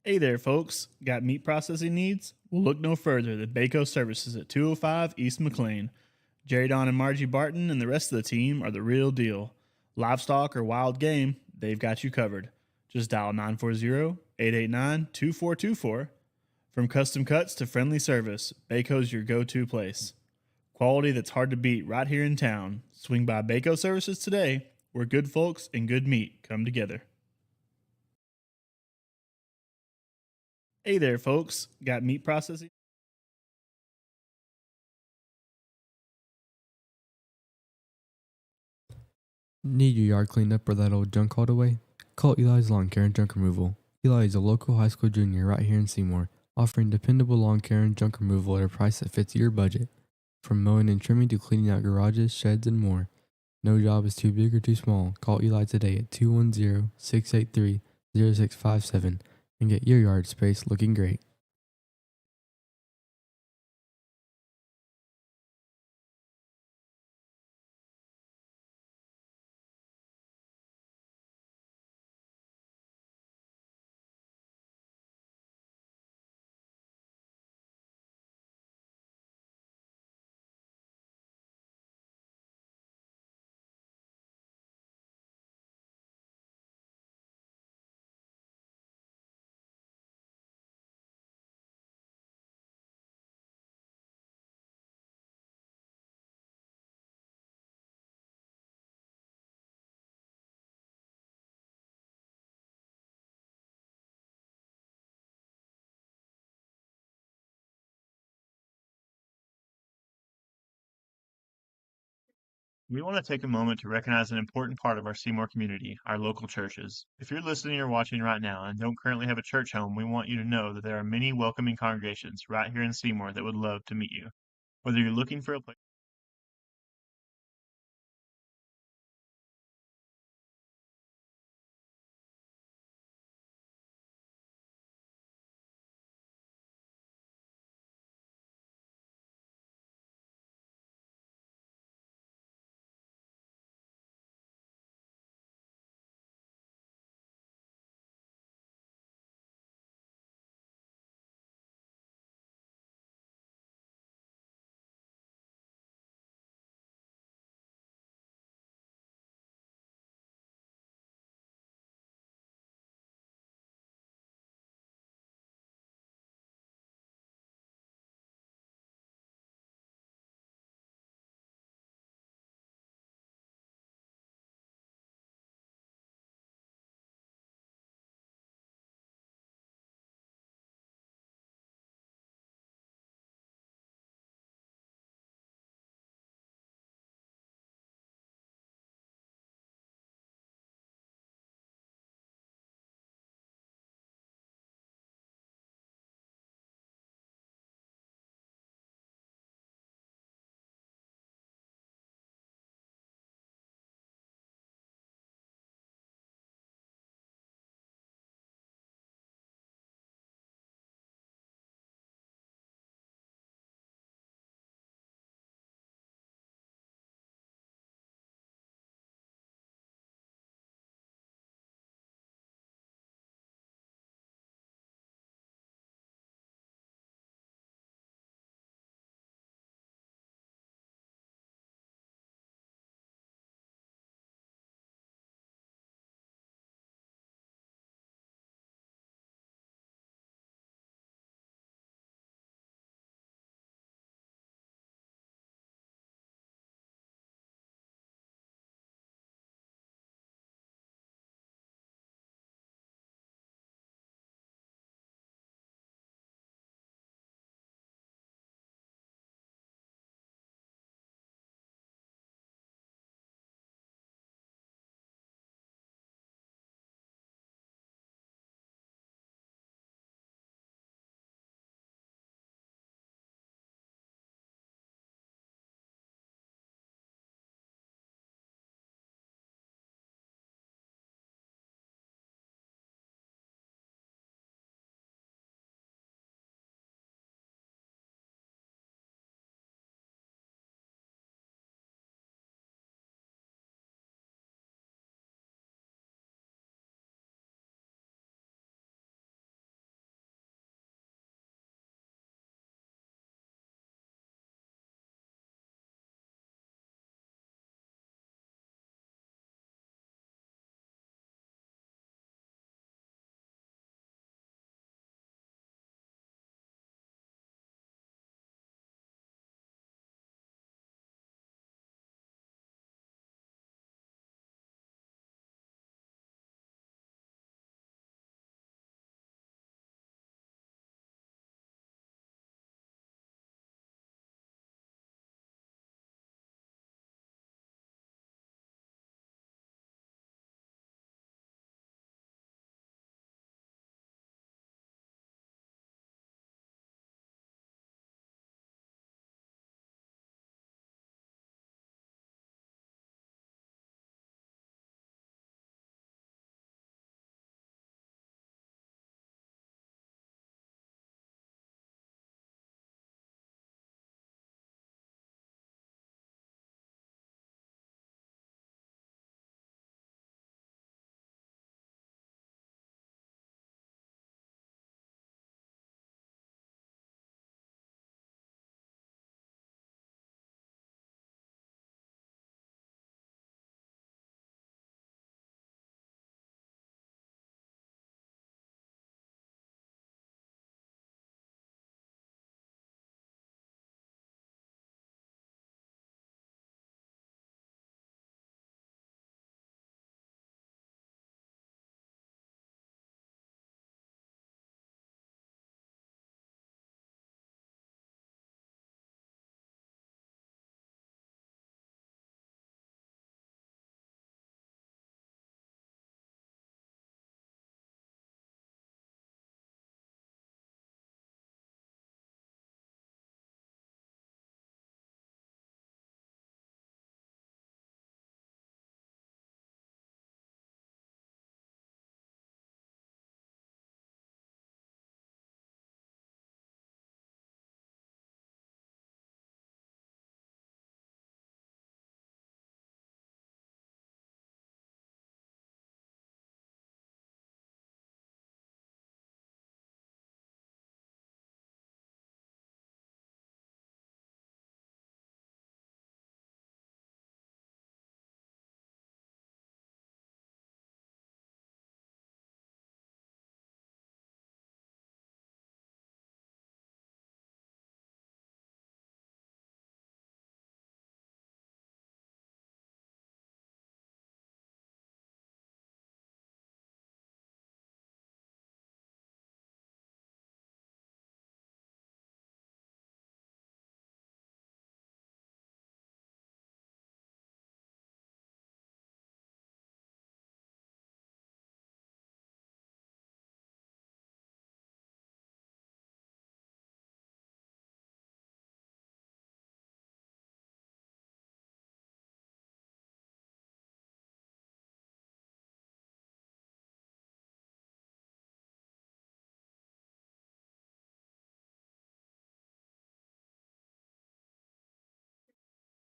Hey there, folks. Got meat processing needs? Well, look no further than Baco Services at 205 East McLean. Jerry Don and Margie Barton and the rest of the team are the real deal. Livestock or wild game, they've got you covered. Just dial 940-889-2424. From custom cuts to friendly service, Baco's your go-to place. Quality that's hard to beat right here in town. Swing by Baco Services today, where good folks and good meat come together. Hey there, folks. Got meat processing? Need your yard cleaned up or that old junk hauled away? Call Eli's Lawn Care and Junk Removal. Eli is a local high school junior right here in Seymour, offering dependable lawn care and junk removal at a price that fits your budget. From mowing and trimming to cleaning out garages, sheds, and more. No job is too big or too small. Call Eli today at 210-683-0657 and get your yard space looking great. We want to take a moment to recognize an important part of our Seymour community, our local churches. If you're listening or watching right now and don't currently have a church home, we want you to know that there are many welcoming congregations right here in Seymour that would love to meet you. Whether you're looking for a place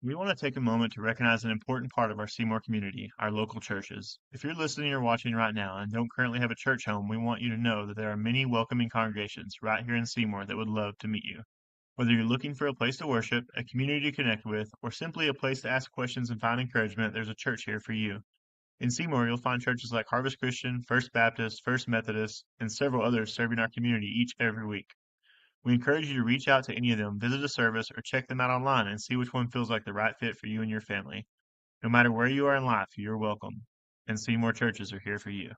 We want to take a moment to recognize an important part of our Seymour community, our local churches. If you're listening or watching right now and don't currently have a church home, we want you to know that there are many welcoming congregations right here in Seymour that would love to meet you. Whether you're looking for a place to worship, a community to connect with, or simply a place to ask questions and find encouragement, there's a church here for you. In Seymour, you'll find churches like Harvest Christian, First Baptist, First Methodist, and several others serving our community each every week. We encourage you to reach out to any of them, visit a service, or check them out online and see which one feels like the right fit for you and your family. No matter where you are in life, you're welcome. And Seymour churches are here for you.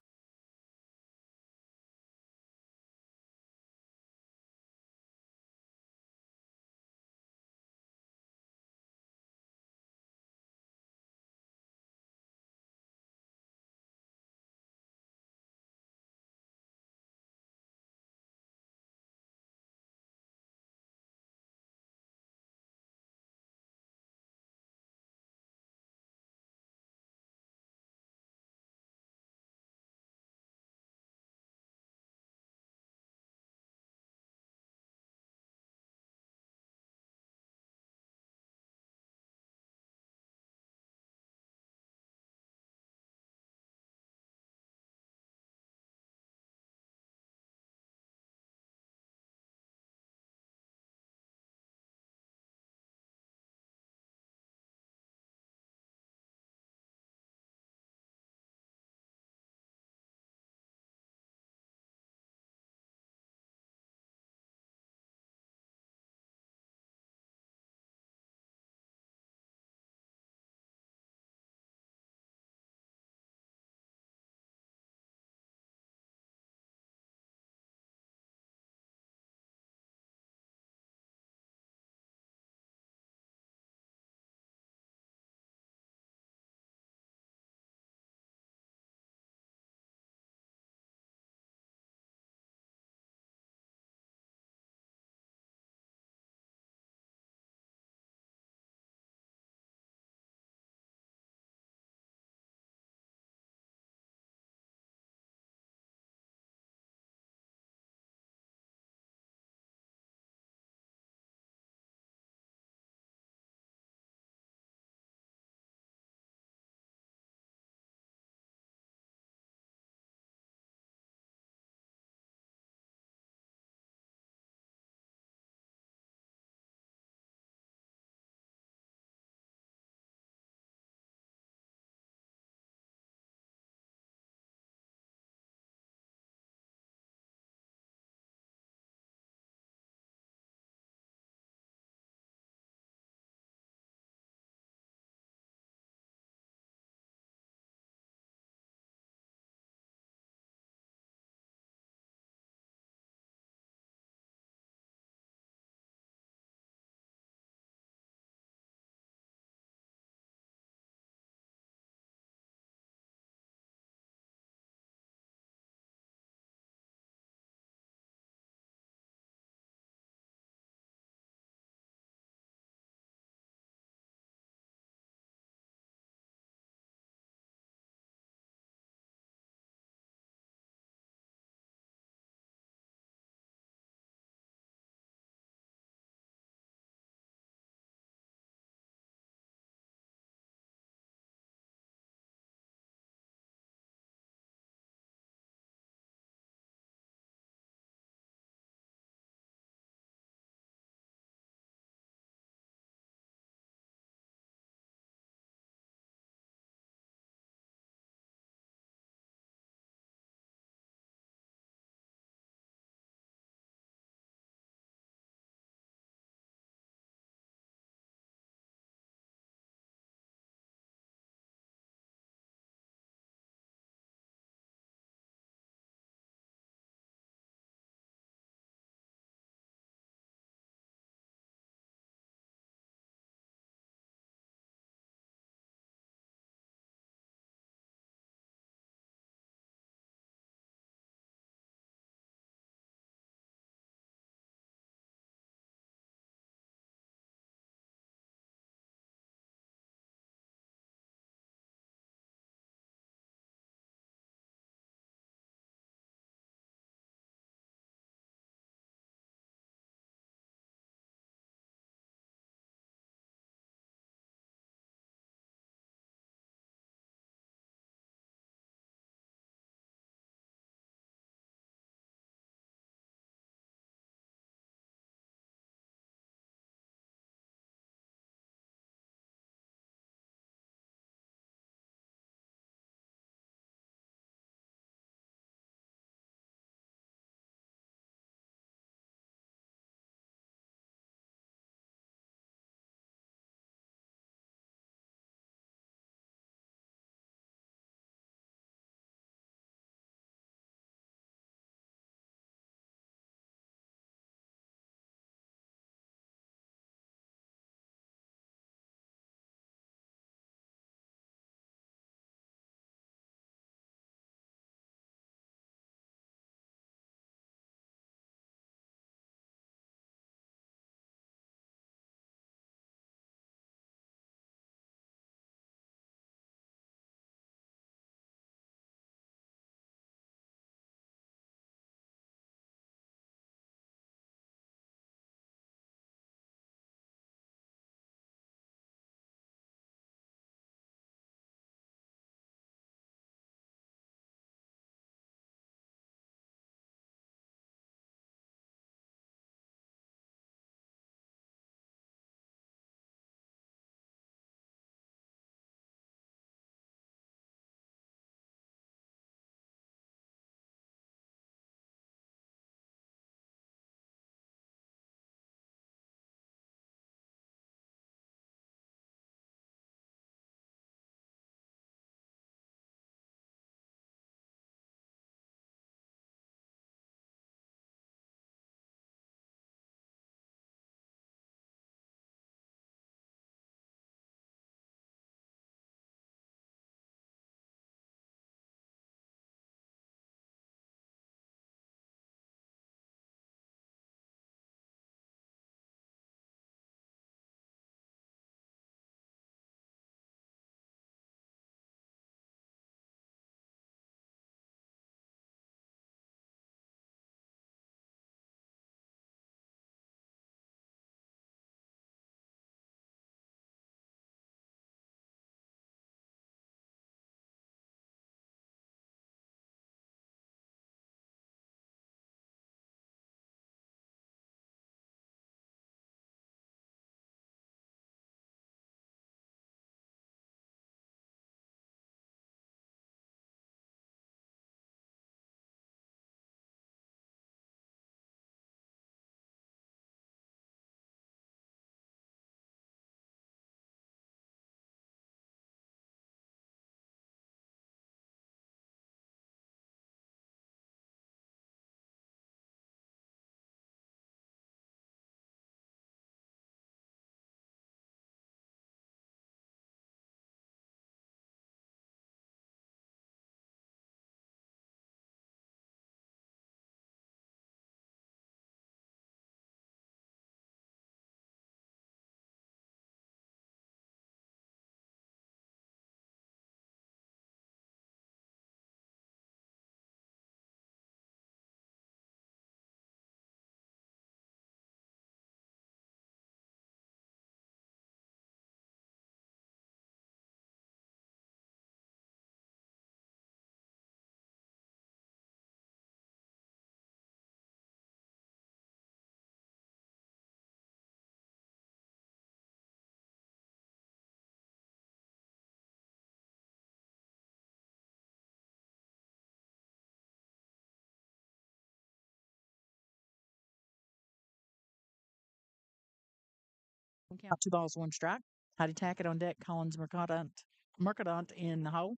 count, 2 balls, 1 strike. Heidi Tackett on deck, Collins Mercadant in the hole.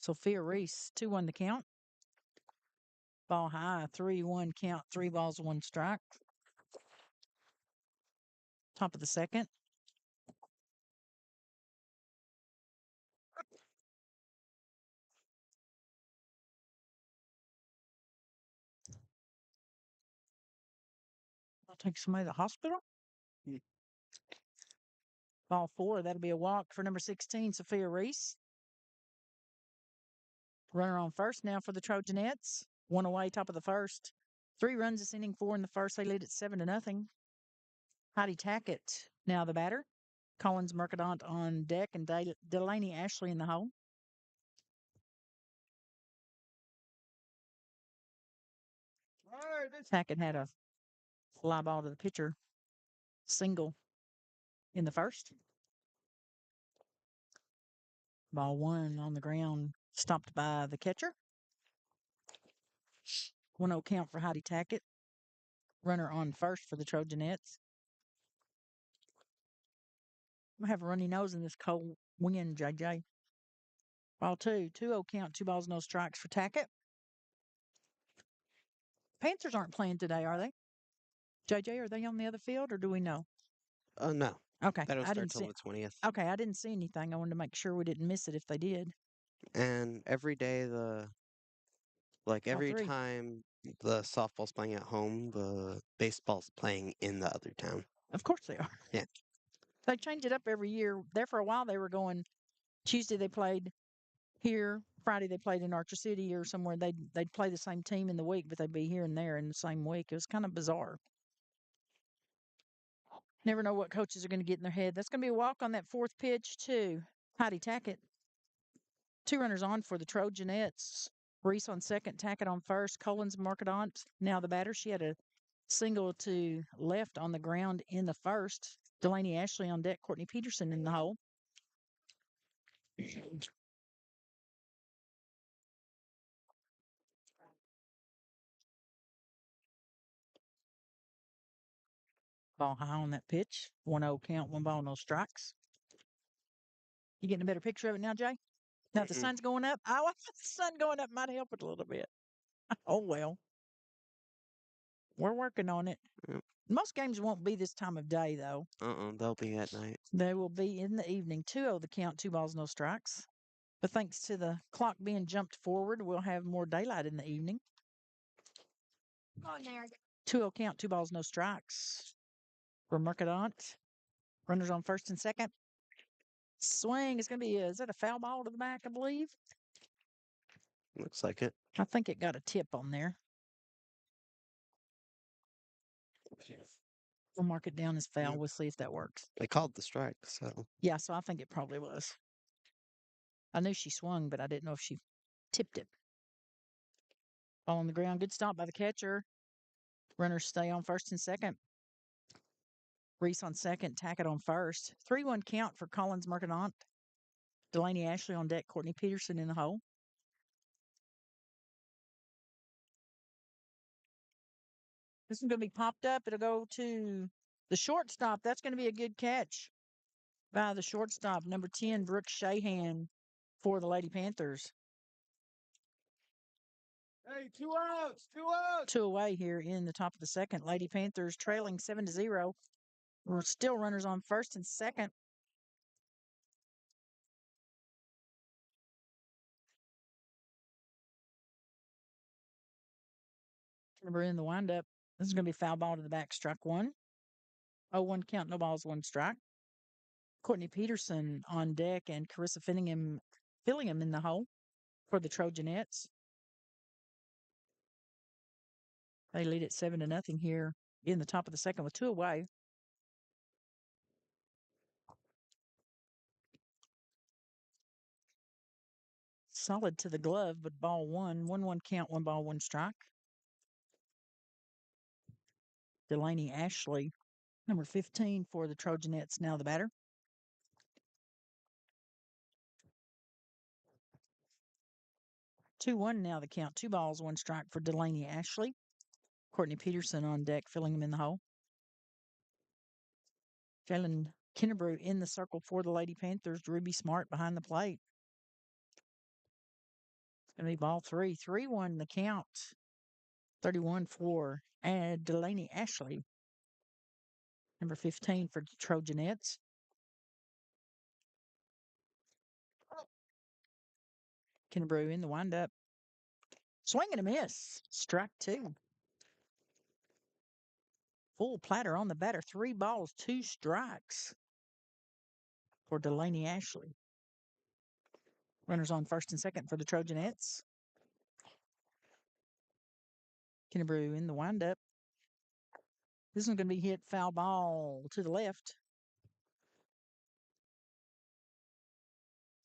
Sophia Reese, 2-1 the count. Ball high, 3-1 count, 3 balls, 1 strike. Top of the second. I'll take somebody to the hospital. Ball 4, that'll be a walk for number 16, Sophia Reese. Runner on first now for the Trojanettes. 1 away, top of the first. 3 runs this inning, 4 in the first. They lead at 7-0. Heidi Tackett now the batter. Collins Mercadant on deck and Delaney Ashley in the hole. Tackett had a fly ball to the pitcher, single in the first. Ball 1 on the ground, stopped by the catcher. 1-0 count for Heidi Tackett. Runner on first for the Trojanettes. I have a runny nose in this cold wind, JJ. Ball 2, 2-0 count, 2 balls, no strikes for Tackett. Panthers aren't playing today, are they? JJ, are they on the other field, or do we know? No. Okay, That'll I start didn't till see. the 20th. Okay, I didn't see anything. I wanted to make sure we didn't miss it if they did. And every day every 3. time the softball's playing at home, the baseball's playing in the other town. Of course they are. Yeah. They change it up every year. There for a while they were going Tuesday they played here, Friday they played in Archer City or somewhere. They'd play the same team in the week, but they'd be here and there in the same week. It was kind of bizarre. Never know what coaches are going to get in their head. That's going to be a walk on that 4th pitch too. Heidi Tackett. 2 runners on for the Trojanettes. Reese on second, Tackett on first. Collins Mercadant now the batter. She had a single to left on the ground in the first. Delaney Ashley on deck. Courtney Peterson in the hole. Ball high on that pitch. 1-0 count, 1 ball, no strikes. You getting a better picture of it now, Jay? Now the sun's going up. Oh, the sun going up might help it a little bit. Oh, well. We're working on it. Yep. Most games won't be this time of day, though. They'll be at night. They will be in the evening. 2-0 the count, 2 balls, no strikes. But thanks to the clock being jumped forward, we'll have more daylight in the evening. 2-0 count, 2 balls, no strikes. For Mercadant. Runners on first and second. Swing is going to be, is that a foul ball to the back, I believe? Looks like it. I think it got a tip on there. We'll mark it down as foul. Yep. We'll see if that works. They called the strike, so. Yeah, so I think it probably was. I knew she swung, but I didn't know if she tipped it. Ball on the ground. Good stop by the catcher. Runners stay on first and second. Reese on second. Tackett on first. 3-1 count for Collins Mercadant. Delaney Ashley on deck. Courtney Peterson in the hole. This is going to be popped up. It'll go to the shortstop. That's going to be a good catch by the shortstop, number 10, Brooke Shahan for the Lady Panthers. Hey, 2 outs, 2 outs. 2 away here in the top of the second. Lady Panthers trailing 7-0. We're still runners on first and second. Remember in the windup, this is going to be foul ball to the back, strike 1. 0-1 count, no balls, 1 strike. Courtney Peterson on deck and Carissa Fillingham in the hole for the Trojanettes. They lead at 7-0 here in the top of the second with 2 away. Solid to the glove, but ball 1. 1-1 count, 1 ball, 1 strike. Delaney Ashley, number 15 for the Trojanettes, now the batter. 2-1 now the count. 2 balls, 1 strike for Delaney Ashley. Courtney Peterson on deck, filling him in the hole. Jalen Kinnebrew in the circle for the Lady Panthers. Ruby Smart behind the plate. It's going to be ball 3. 3-1 the count. 31 for Delaney Ashley. Number 15 for the Trojanettes. Kinnebrew in the windup. Swing and a miss. Strike 2. Full platter on the batter. 3 balls, 2 strikes for Delaney Ashley. Runners on first and second for the Trojanettes. Kinnebrew in the windup. This one's going to be hit foul ball to the left.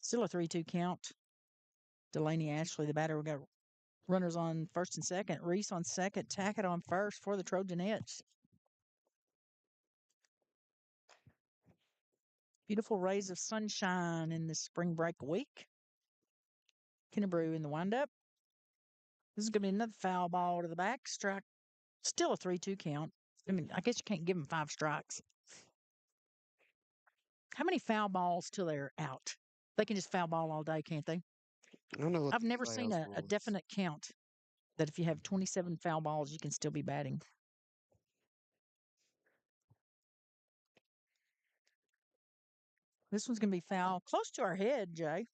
Still a 3-2 count. Delaney Ashley, the batter. We got runners on first and second. Reese on second. Tackett on first for the Trojanettes. Beautiful rays of sunshine in this spring break week. Kinnebrew in the windup. This is going to be another foul ball to the back. Strike. Still a 3-2 count. I mean, I guess you can't give them 5 strikes. How many foul balls till they're out? They can just foul ball all day, can't they? I don't know what I've the never seen UIL's a rules. definite count that if you have 27 foul balls, you can still be batting. This one's going to be foul close to our head, Jay.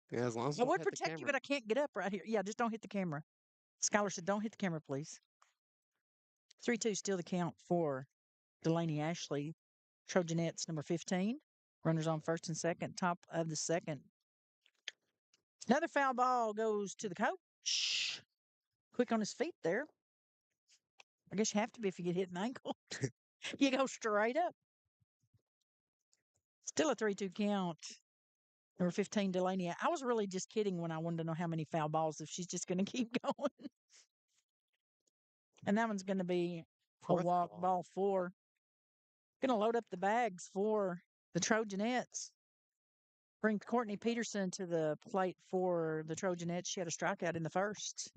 Yeah, as long as I you don't would hit the protect you, camera. but I can't get up right here. Yeah, just don't hit the camera. Skylar said, don't hit the camera, please. 3-2 still the count for Delaney Ashley. Trojanettes number 15. Runners on first and second, top of the second. Another foul ball goes to the coach. Quick on his feet there. I guess you have to be if you get hit in the ankle. You go straight up. Still a 3-2 count. Number 15, Delaney. I was really just kidding when I wanted to know how many foul balls, if she's just going to keep going. And that one's going to be a Fourth walk, ball. ball 4. Going to load up the bags for the Trojanettes. Bring Courtney Peterson to the plate for the Trojanettes. She had a strikeout in the first.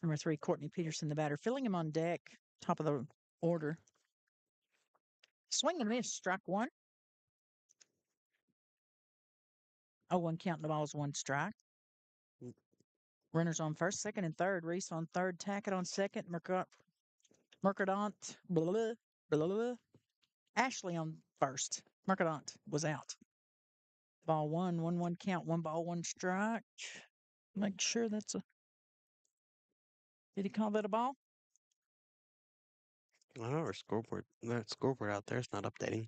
Number 3, Courtney Peterson, the batter, filling him on deck, top of the order. Swing and miss, strike 1. 0-1 count, the ball is 1 strike. Runners on first, second, and third. Reese on third, Tackett on second, Mercadant, blah, blah, blah, blah. Ashley on first. Mercadant was out. Ball 1, 1-1 count, 1 ball, 1 strike. Make sure that's a. Did he call that a ball? I don't know, our scoreboard. That scoreboard out there is not updating.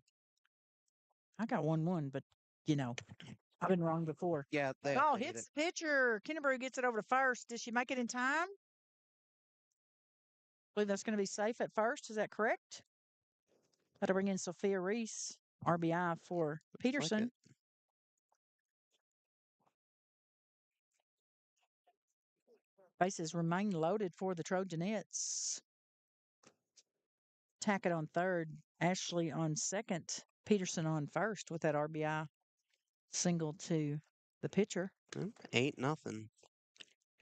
I got 1-1, but you know, I've been wrong before. Yeah, they Ball updated hits it. the pitcher. Kinnebrew gets it over to first. Did she make it in time? Believe that's going to be safe at first. Is that correct? That'll bring in Sophia Reese, RBI for Peterson. Like Bases remain loaded for the Trojanettes. Tackett on third, Ashley on second, Peterson on first with that RBI single to the pitcher. 8-0.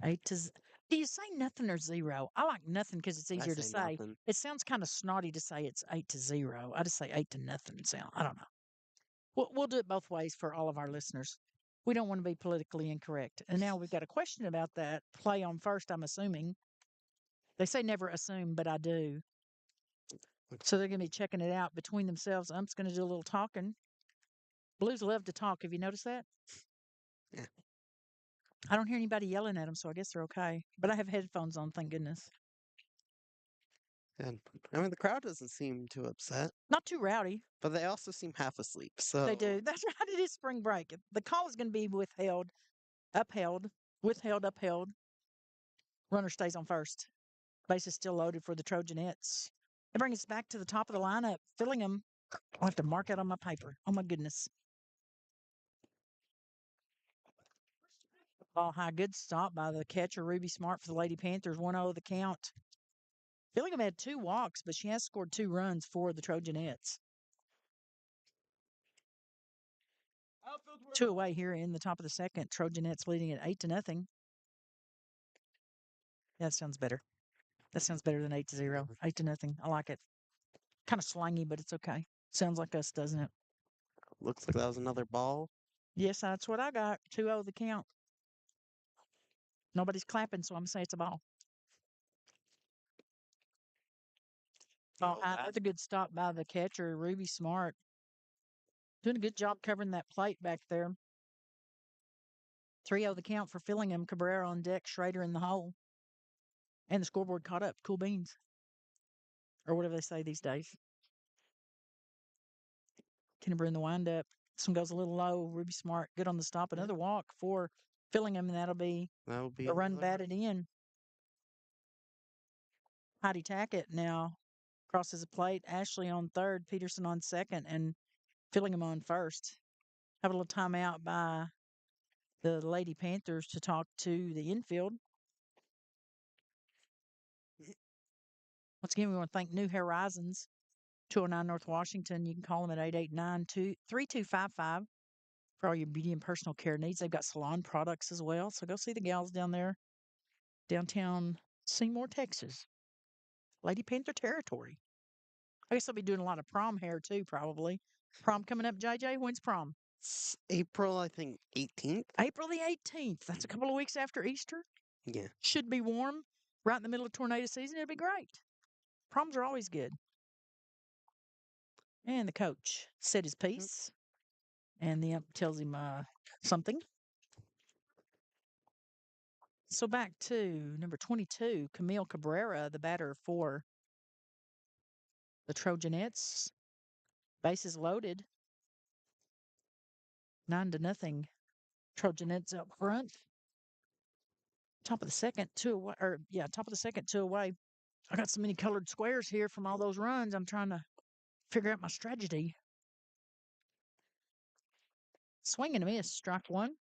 8 to. Do you say nothing or 0? I like nothing because it's I easier to say say. nothing. It sounds kind of snotty to say it's 8-0. I just say 8 to nothing. Sound. I don't know. We'll do it both ways for all of our listeners. We don't want to be politically incorrect. And now we've got a question about that play on first. I'm assuming they say never assume, but I do. So they're going to be checking it out between themselves. I'm just going to do a little talking. Blues love to talk. Have you noticed that? Yeah. I don't hear anybody yelling at them, so I guess they're okay. But I have headphones on, thank goodness. And I mean, the crowd doesn't seem too upset, Not too rowdy. but they also seem half asleep. So They do. That's right. It is spring break. The call is going to be upheld. Runner stays on first. Base is still loaded for the Trojanettes. They bring us back to the top of the lineup, filling them. I'll have to mark it on my paper. Oh, my goodness. Ball high, good stop by the catcher, Ruby Smart for the Lady Panthers. 1-0 the count. Fillingham had 2 walks, but she has scored 2 runs for the Trojanettes. 2 away here in the top of the second. Trojanettes leading at 8-0. That sounds better. That sounds better than 8-0. 8-0. I like it. Kind of slangy, but it's okay. Sounds like us, doesn't it? Looks like that was another ball. Yes, that's what I got. 2-0 the count. Nobody's clapping, so I'm going to say it's a ball. Oh, that's a good stop by the catcher, Ruby Smart. Doing a good job covering that plate back there. 3-0 the count for Fillingham. Cabrera on deck, Schrader in the hole. And the scoreboard caught up. Cool beans. Or whatever they say these days. Kennebrew in the windup. This one goes a little low. Ruby Smart, good on the stop. Another walk for Fillingham, and that'll be a run batted in. Heidi Tackett now crosses the plate. Ashley on third, Peterson on second, and Fillingham on first. Have a little timeout by the Lady Panthers to talk to the infield. Once again, we want to thank New Horizons, 209 North Washington. You can call them at 889-3255 for all your beauty and personal care needs. They've got salon products as well. So go see the gals down there, downtown Seymour, Texas. Lady Panther territory. I guess I'll be doing a lot of prom hair too, probably. Prom coming up, JJ. When's prom? It's April, I think, 18th. April the 18th. That's a couple of weeks after Easter. Yeah. Should be warm. Right in the middle of tornado season. It'll be great. Proms are always good. And the coach said his piece. And the ump tells him something. So back to number 22, Camille Cabrera, the batter for the Trojanettes. Bases loaded. 9-0. Trojanettes up front. Top of the second, 2 away. Top of the second, 2 away. I got so many colored squares here from all those runs. I'm trying to figure out my strategy. Swing and a miss, strike one.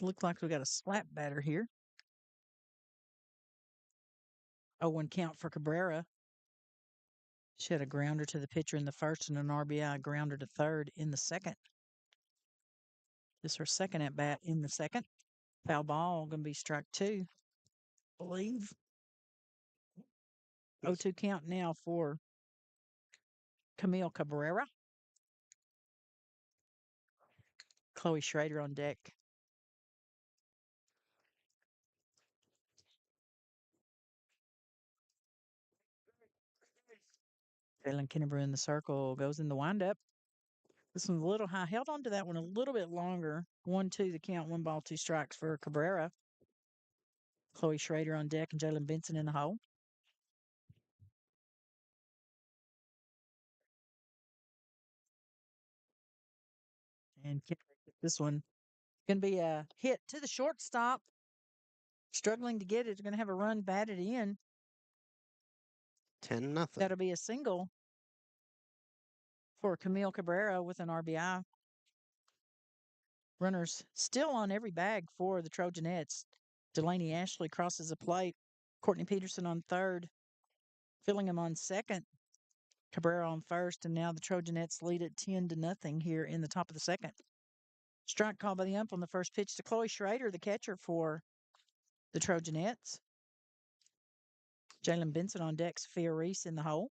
Looks like we got a slap batter here. 0-1 count for Cabrera. She had a grounder to the pitcher in the first and an RBI grounder to third in the second. This is her second at bat in the second. Foul ball, going to be strike two, I believe. 0-2 count now for Camille Cabrera. Chloe Schrader on deck. Jalen Kennebrew in the circle, goes in the windup. This one's a little high. Held on to that one a little bit longer. 1-2 the count, 1 ball, 2 strikes for Cabrera. Chloe Schrader on deck and Jalen Benson in the hole. And this one going to be a hit to the shortstop. Struggling to get it. Going to have a run batted in. 10-0. That'll be a single for Camille Cabrera with an RBI. Runners still on every bag for the Trojanettes. Delaney Ashley crosses the plate. Courtney Peterson on third. Fillingham on second. Cabrera on first. And now the Trojanettes lead at 10-0 here in the top of the second. Strike call by the ump on the first pitch to Chloe Schrader, the catcher for the Trojanettes. Jalen Benson on deck, Sophia Reese in the hole.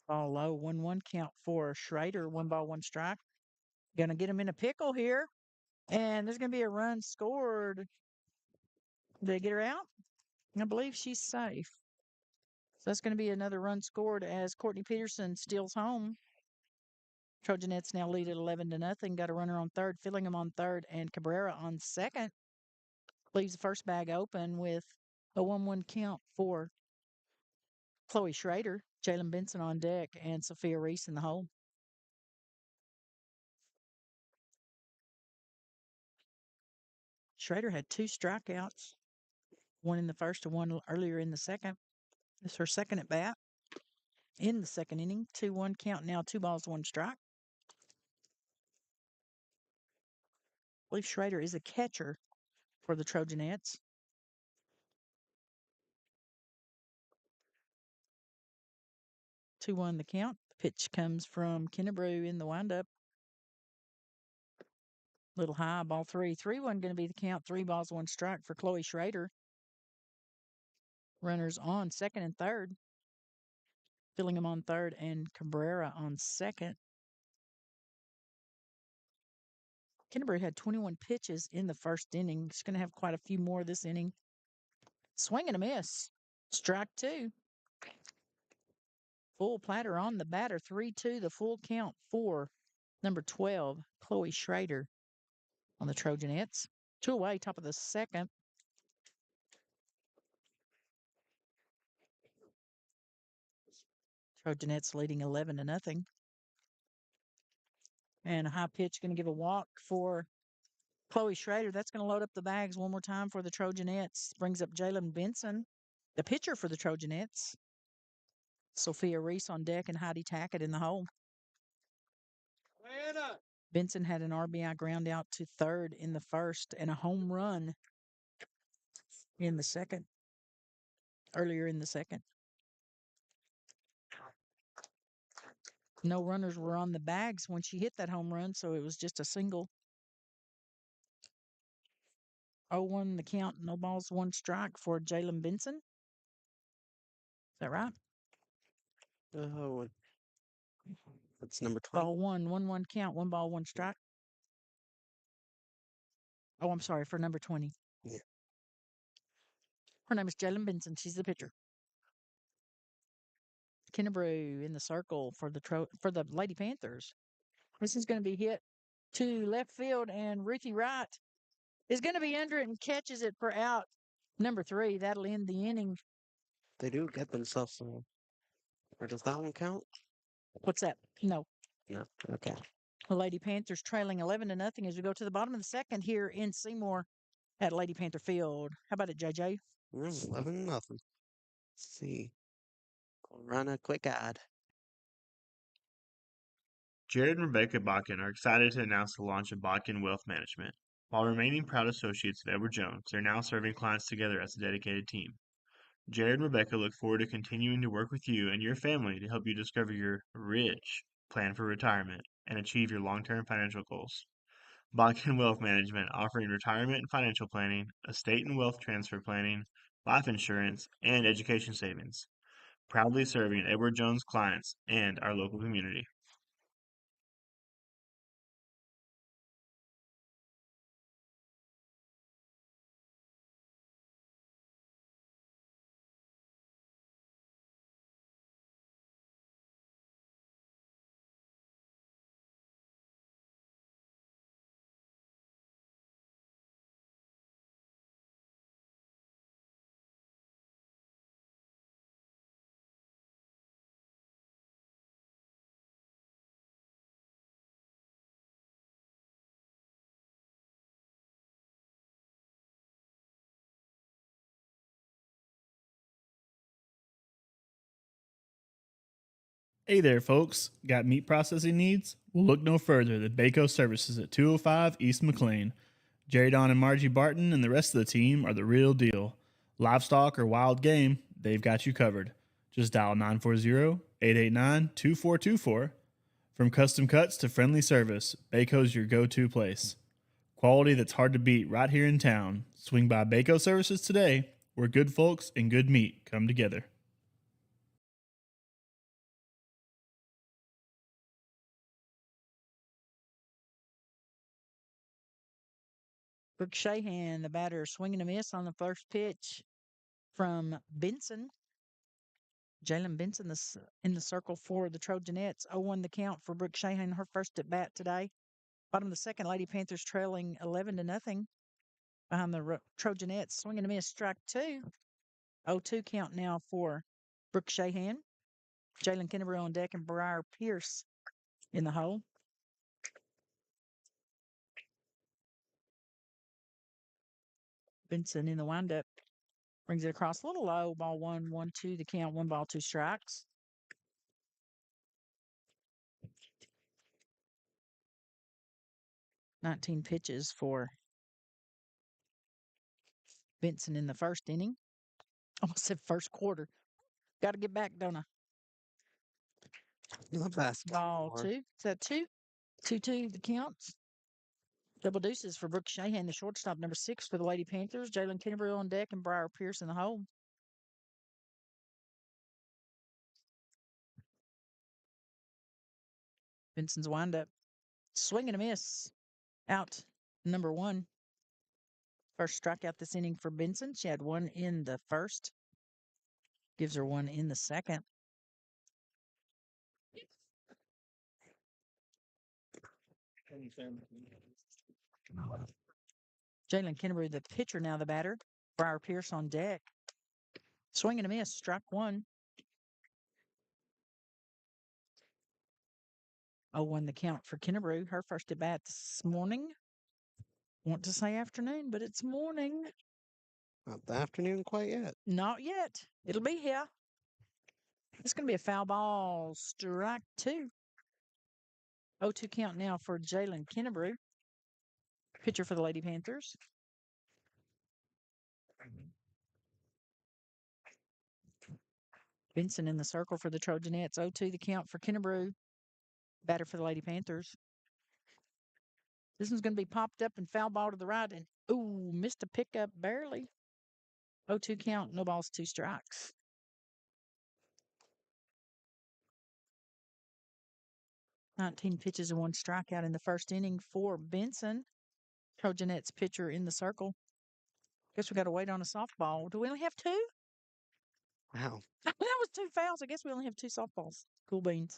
Ball low, 1-1 count for Schrader, 1 ball, 1 strike. Gonna get him in a pickle here. And there's gonna be a run scored. Did they get her out? I believe she's safe. So that's going to be another run scored as Courtney Peterson steals home. Trojanettes now lead at 11-0. Got a runner on third, Fillingham on third, and Cabrera on second. Leaves the first bag open with a 1-1 count for Chloe Schrader, Jalen Benson on deck, and Sophia Reese in the hole. Schrader had 2 strikeouts, one in the first and one earlier in the second. This is her second at bat in the second inning. 2-1 count now, 2 balls, 1 strike. I believe Schrader is a catcher for the Trojanettes. Two one the count. The pitch comes from Kennebrew in the windup. Little high, ball three. 3-1 going to be the count. 3 balls, 1 strike for Chloe Schrader. Runners on second and third. Fillingham on third and Cabrera on second. Kennebrew had 21 pitches in the first inning. He's going to have quite a few more this inning. Swing and a miss. Strike 2. Full platter on the batter. 3-2, the full count for number 12, Chloe Schrader on the Trojanettes. 2 away, top of the second. Trojanettes leading 11-0. And a high pitch going to give a walk for Chloe Schrader. That's going to load up the bags one more time for the Trojanettes. Brings up Jalen Benson, the pitcher for the Trojanettes. Sophia Reese on deck and Heidi Tackett in the hole. Diana. Benson had an RBI ground out to third in the first and a home run in the second, earlier in the second. No runners were on the bags when she hit that home run, so it was just a single. 0-1 the count, no balls, 1 strike for Jalen Benson. Is that right? Oh, that's number 20. Ball 1 count, 1 ball, 1 strike. Oh, I'm sorry, for number 20. Yeah. Her name is Jalen Benson. She's the pitcher. Kennebrew in the circle for the Lady Panthers. This is going to be hit to left field, and Ruthie Wright is going to be under it and catches it for out number 3. That'll end the inning. They do get themselves or does that one count? What's that? No. No. Okay. The Lady Panthers trailing 11-0 as we go to the bottom of the second here in Seymour at Lady Panther Field. How about it, JJ? 11-0. Let's see. I'll run a quick ad. Jared and Rebecca Botkin are excited to announce the launch of Botkin Wealth Management. While remaining proud associates of Edward Jones, they're now serving clients together as a dedicated team. Jared and Rebecca look forward to continuing to work with you and your family to help you discover your rich plan for retirement and achieve your long-term financial goals. Botkin Wealth Management offering retirement and financial planning, estate and wealth transfer planning, life insurance, and education savings. Proudly serving Edward Jones clients and our local community. Hey there, folks. Got meat processing needs? Well, look no further than Baco Services at 205 East McLean. Jerry Don and Margie Barton and the rest of the team are the real deal. Livestock or wild game, they've got you covered. Just dial 940-889-2424. From custom cuts to friendly service, Baco's your go-to place. Quality that's hard to beat right here in town. Swing by Baco Services today, where good folks and good meat come together. Brooke Shahan, the batter, swinging a miss on the first pitch from Benson. Jalen Benson in the circle for the Trojanettes. 0-1 the count for Brooke Shahan, her first at bat today. Bottom of the second, Lady Panthers trailing 11-0 behind the Trojanettes. Swinging a miss, strike 2. 0-2 count now for Brooke Shahan. Jalen Kennebrew on deck and Briar Pierce in the hole. Benson in the windup. Brings it across a little low. Ball 1-1-2 the count. 1 ball, 2 strikes. "19 pitches for Benson in the first inning. Almost said first quarter. Got to get back, don't I? Not basketball. Ball 2. Is that 2? 2-2 the counts. Double deuces for Brooke Shahan, the shortstop, number 6 for the Lady Panthers. Jalen Kennebrew on deck and Briar Pierce in the hole. Benson's windup. Swing and a miss. Out number 1. First strikeout this inning for Benson. She had 1 in the first. Gives her 1 in the second. Jalen Kennebrew, the pitcher, now the batter. Briar Pierce on deck. Swing and a miss. Strike 1. 0-1 the count for Kennebrew. Her first at bat this morning. Want to say afternoon, but it's morning. Not the afternoon quite yet. Not yet. It'll be here. It's going to be a foul ball. Strike 2. 0-2 count now for Jalen Kennebrew. Pitcher for the Lady Panthers. Benson in the circle for the Trojanettes. 0-2 the count for Kennebrew. Batter for the Lady Panthers. This one's going to be popped up and foul ball to the right. And, ooh, missed a pickup barely. 0-2 count, no balls, 2 strikes. "19 pitches and 1 strikeout in the first inning for Benson. Trojanettes pitcher in the circle. Guess we got to wait on a softball. Do we only have 2? Wow. That was 2 fouls. I guess we only have 2 softballs. Cool beans.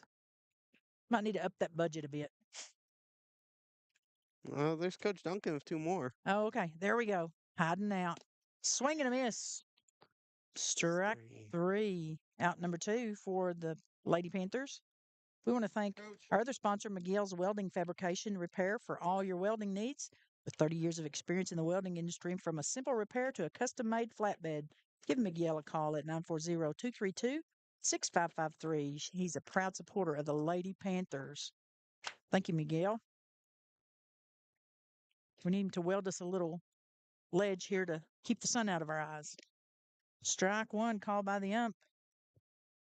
Might need to up that budget a bit. Well, there's Coach Duncan with 2 more. Oh, okay. There we go. Hiding out. Swing and a miss. Strike 3. Out number 2 for the Lady Panthers. We want to thank our other sponsor, Miguel's Welding Fabrication Repair, for all your welding needs. With 30 years of experience in the welding industry, from a simple repair to a custom-made flatbed, give Miguel a call at 940-232-6553. He's a proud supporter of the Lady Panthers. Thank you, Miguel. We need him to weld us a little ledge here to keep the sun out of our eyes. Strike 1, called by the ump.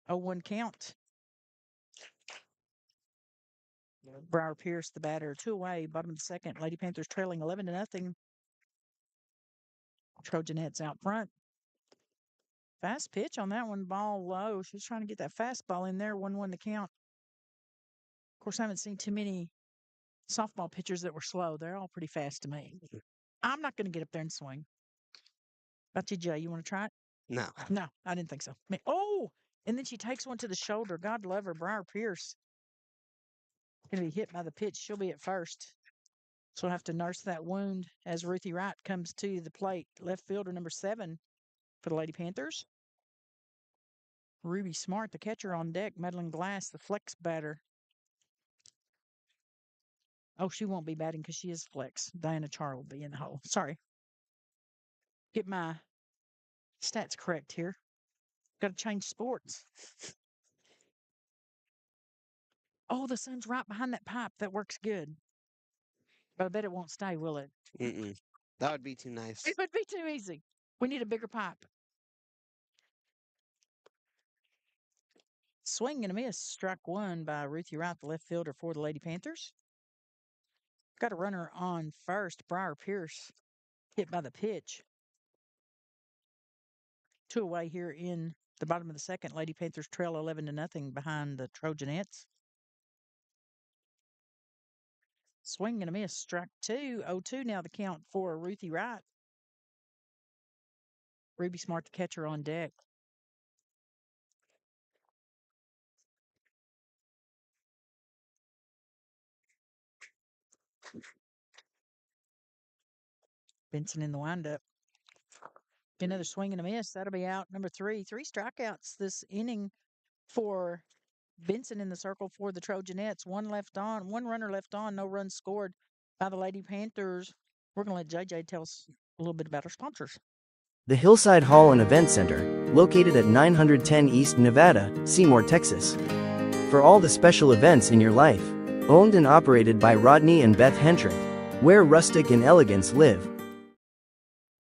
0-1 count. Briar Pierce, the batter, 2 away, bottom of the second. Lady Panthers trailing 11-0. Trojanettes out front. Fast pitch on that one, ball low. She's trying to get that fastball in there. 1-1 the count. Of course, I haven't seen too many softball pitchers that were slow. They're all pretty fast to me. I'm not going to get up there and swing. About you, Jay? You want to try it? No. No, I didn't think so. Oh, and then she takes one to the shoulder. God love her, Briar Pierce. Going to be hit by the pitch. She'll be at first. So we'll have to nurse that wound as Ruthie Wright comes to the plate. Left fielder number 7 for the Lady Panthers. Ruby Smart, the catcher, on deck. Madeline Glass, the flex batter. Oh, she won't be batting because she is flex. Diana Char will be in the hole. Sorry. Get my stats correct here. Got to change sports. Oh, the sun's right behind that pipe. That works good. But I bet it won't stay, will it? Mm-mm. That would be too nice. It would be too easy. We need a bigger pipe. Swing and a miss. Strike 1 by Ruthie Wright, the left fielder for the Lady Panthers. Got a runner on first. Briar Pierce hit by the pitch. 2 away here in the bottom of the second. Lady Panthers trail 11-0 behind the Trojanettes. Swing and a miss. Strike 2. 0-2 now the count for Ruthie Wright. Ruby Smart, the catcher, on deck. Benson in the windup. Another swing and a miss. That'll be out number 3. 3 strikeouts this inning for Benson in the circle for the Trojanettes. 1 runner left on. No runs scored by the Lady Panthers. We're going to let JJ tell us a little bit about our sponsors. The Hillside Hall and Event Center, located at 910 East Nevada, Seymour, Texas. For all the special events in your life. Owned and operated by Rodney and Beth Hentrick. Where rustic and elegance live.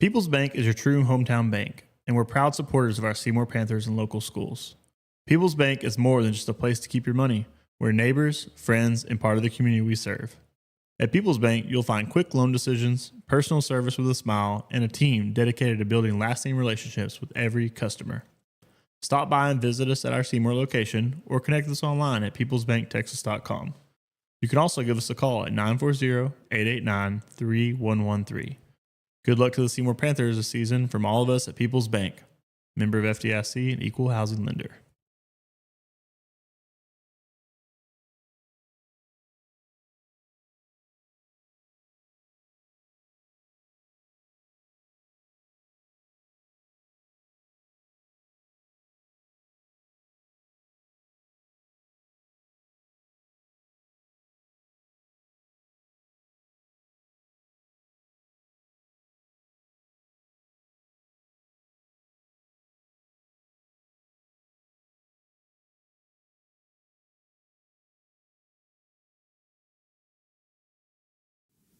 People's Bank is your true hometown bank, and we're proud supporters of our Seymour Panthers and local schools. People's Bank is more than just a place to keep your money. We're neighbors, friends, and part of the community we serve. At People's Bank, you'll find quick loan decisions, personal service with a smile, and a team dedicated to building lasting relationships with every customer. Stop by and visit us at our Seymour location or connect with us online at peoplesbanktexas.com. You can also give us a call at 940-889-3113. Good luck to the Seymour Panthers this season from all of us at People's Bank, member of FDIC and equal housing lender.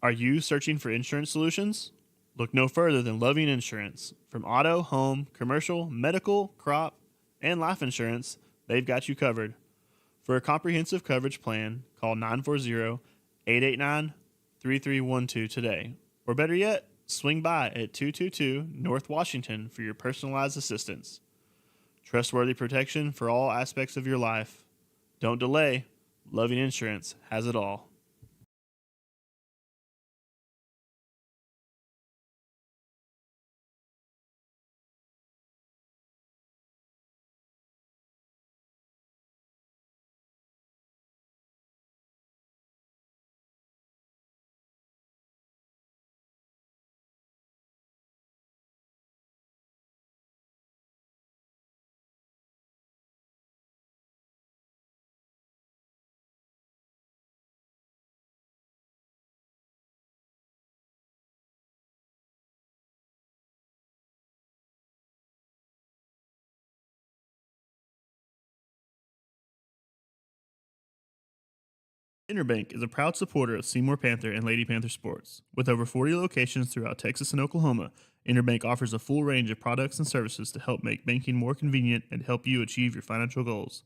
Are you searching for insurance solutions? Look no further than Loving Insurance. From auto, home, commercial, medical, crop, and life insurance, they've got you covered. For a comprehensive coverage plan, call 940-889-3312 today. Or better yet, swing by at 222 North Washington for your personalized assistance. Trustworthy protection for all aspects of your life. Don't delay. Loving Insurance has it all. Interbank is a proud supporter of Seymour Panther and Lady Panther sports. With over 40 locations throughout Texas and Oklahoma, Interbank offers a full range of products and services to help make banking more convenient and help you achieve your financial goals.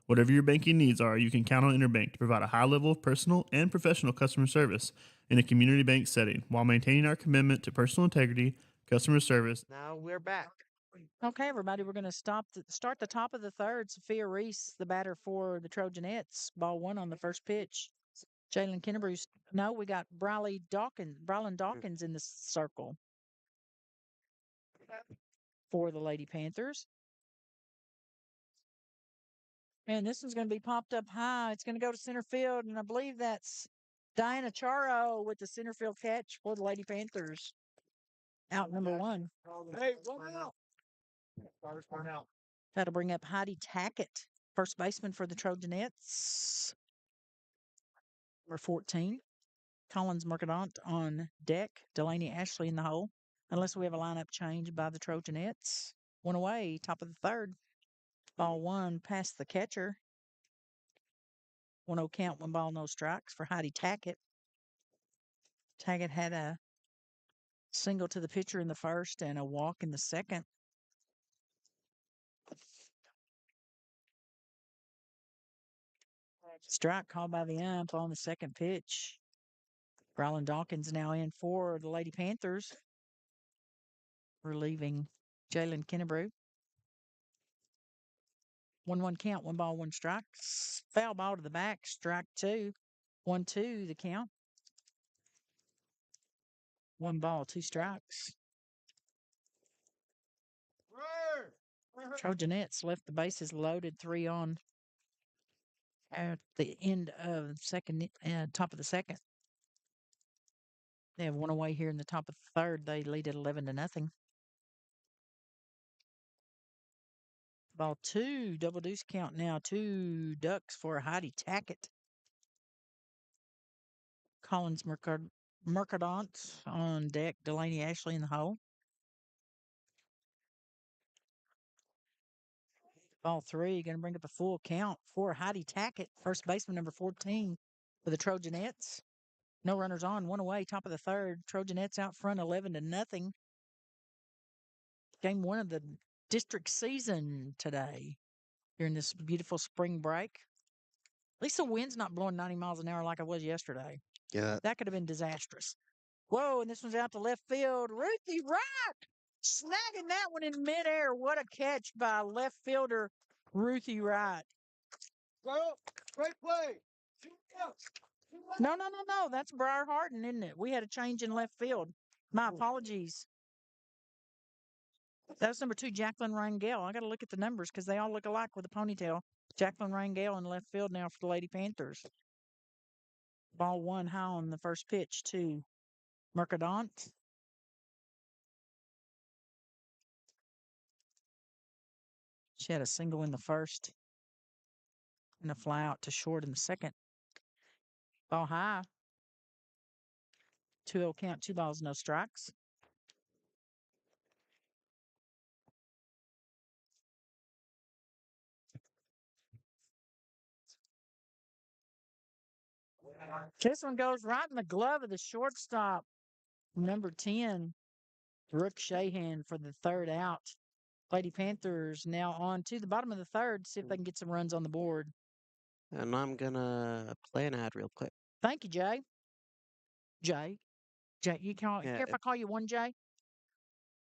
Whatever your banking needs are, you can count on Interbank to provide a high level of personal and professional customer service in a community bank setting while maintaining our commitment to personal integrity, customer service. Now we're back. Okay, everybody, we're going to start the top of the third. Sophia Reese, the batter for the Trojanettes, ball one on the first pitch. Jalen Kennebrew. No, we got Brylan Dawkins in the circle for the Lady Panthers. And this one's going to be popped up high. It's going to go to center field, and I believe that's Diana Charo with the center field catch for the Lady Panthers. Out number one. Hey, 1 out. That'll bring up Heidi Tackett, first baseman for the Trojanettes. Number 14. Collins Mercadant on deck. Delaney Ashley in the hole. Unless we have a lineup change by the Trojanettes. One away, top of the third. Ball one past the catcher. 1-0 count, 1 ball, no strikes for Heidi Tackett. Tackett had a single to the pitcher in the first and a walk in the second. Strike called by the ump on the second pitch. Brylan Dawkins now in for the Lady Panthers, relieving Jalen Kennebrew. 1-1 count, 1 ball, 1 strike. Foul ball to the back, strike two. 1-2 the count. 1 ball, 2 strikes. Trojanettes left the bases loaded, 3 on at the end of the second, top of the second. They have 1 away here in the top of the third. They lead at 11-0. Ball 2, double deuce count now. 2 ducks for Heidi Tackett. Collins Mercadant on deck. Delaney Ashley in the hole. Ball 3, going to bring up a full count for Heidi Tackett, first baseman number 14 for the Trojanettes. No runners on, 1 away, top of the third. Trojanettes out front 11-0. game one of the district season today during this beautiful spring break. At least the wind's not blowing 90 miles an hour like it was yesterday. Yeah, That could have been disastrous. Whoa, and this one's out to left field. Ruthie Wright snagging that one in midair. What a catch by left fielder Ruthie Wright. Go. Great play. Two outs. No. That's Briar Harden, isn't it? We had a change in left field. My apologies. That was number 2, Jacqueline Rangel. I got to look at the numbers because they all look alike with a ponytail. Jacqueline Rangel in left field now for the Lady Panthers. Ball 1 high on the first pitch to Mercadant. She had a single in the first and a fly out to short in the second. Ball high. 2-0 count, 2 balls, no strikes. This one goes right in the glove of the shortstop, number 10, Brooke Shahan for the third out. Lady Panthers now on to the bottom of the third, see if they can get some runs on the board. and I'm gonna play an ad real quick. Thank you, Jay. Jay, you care if I call you one Jay?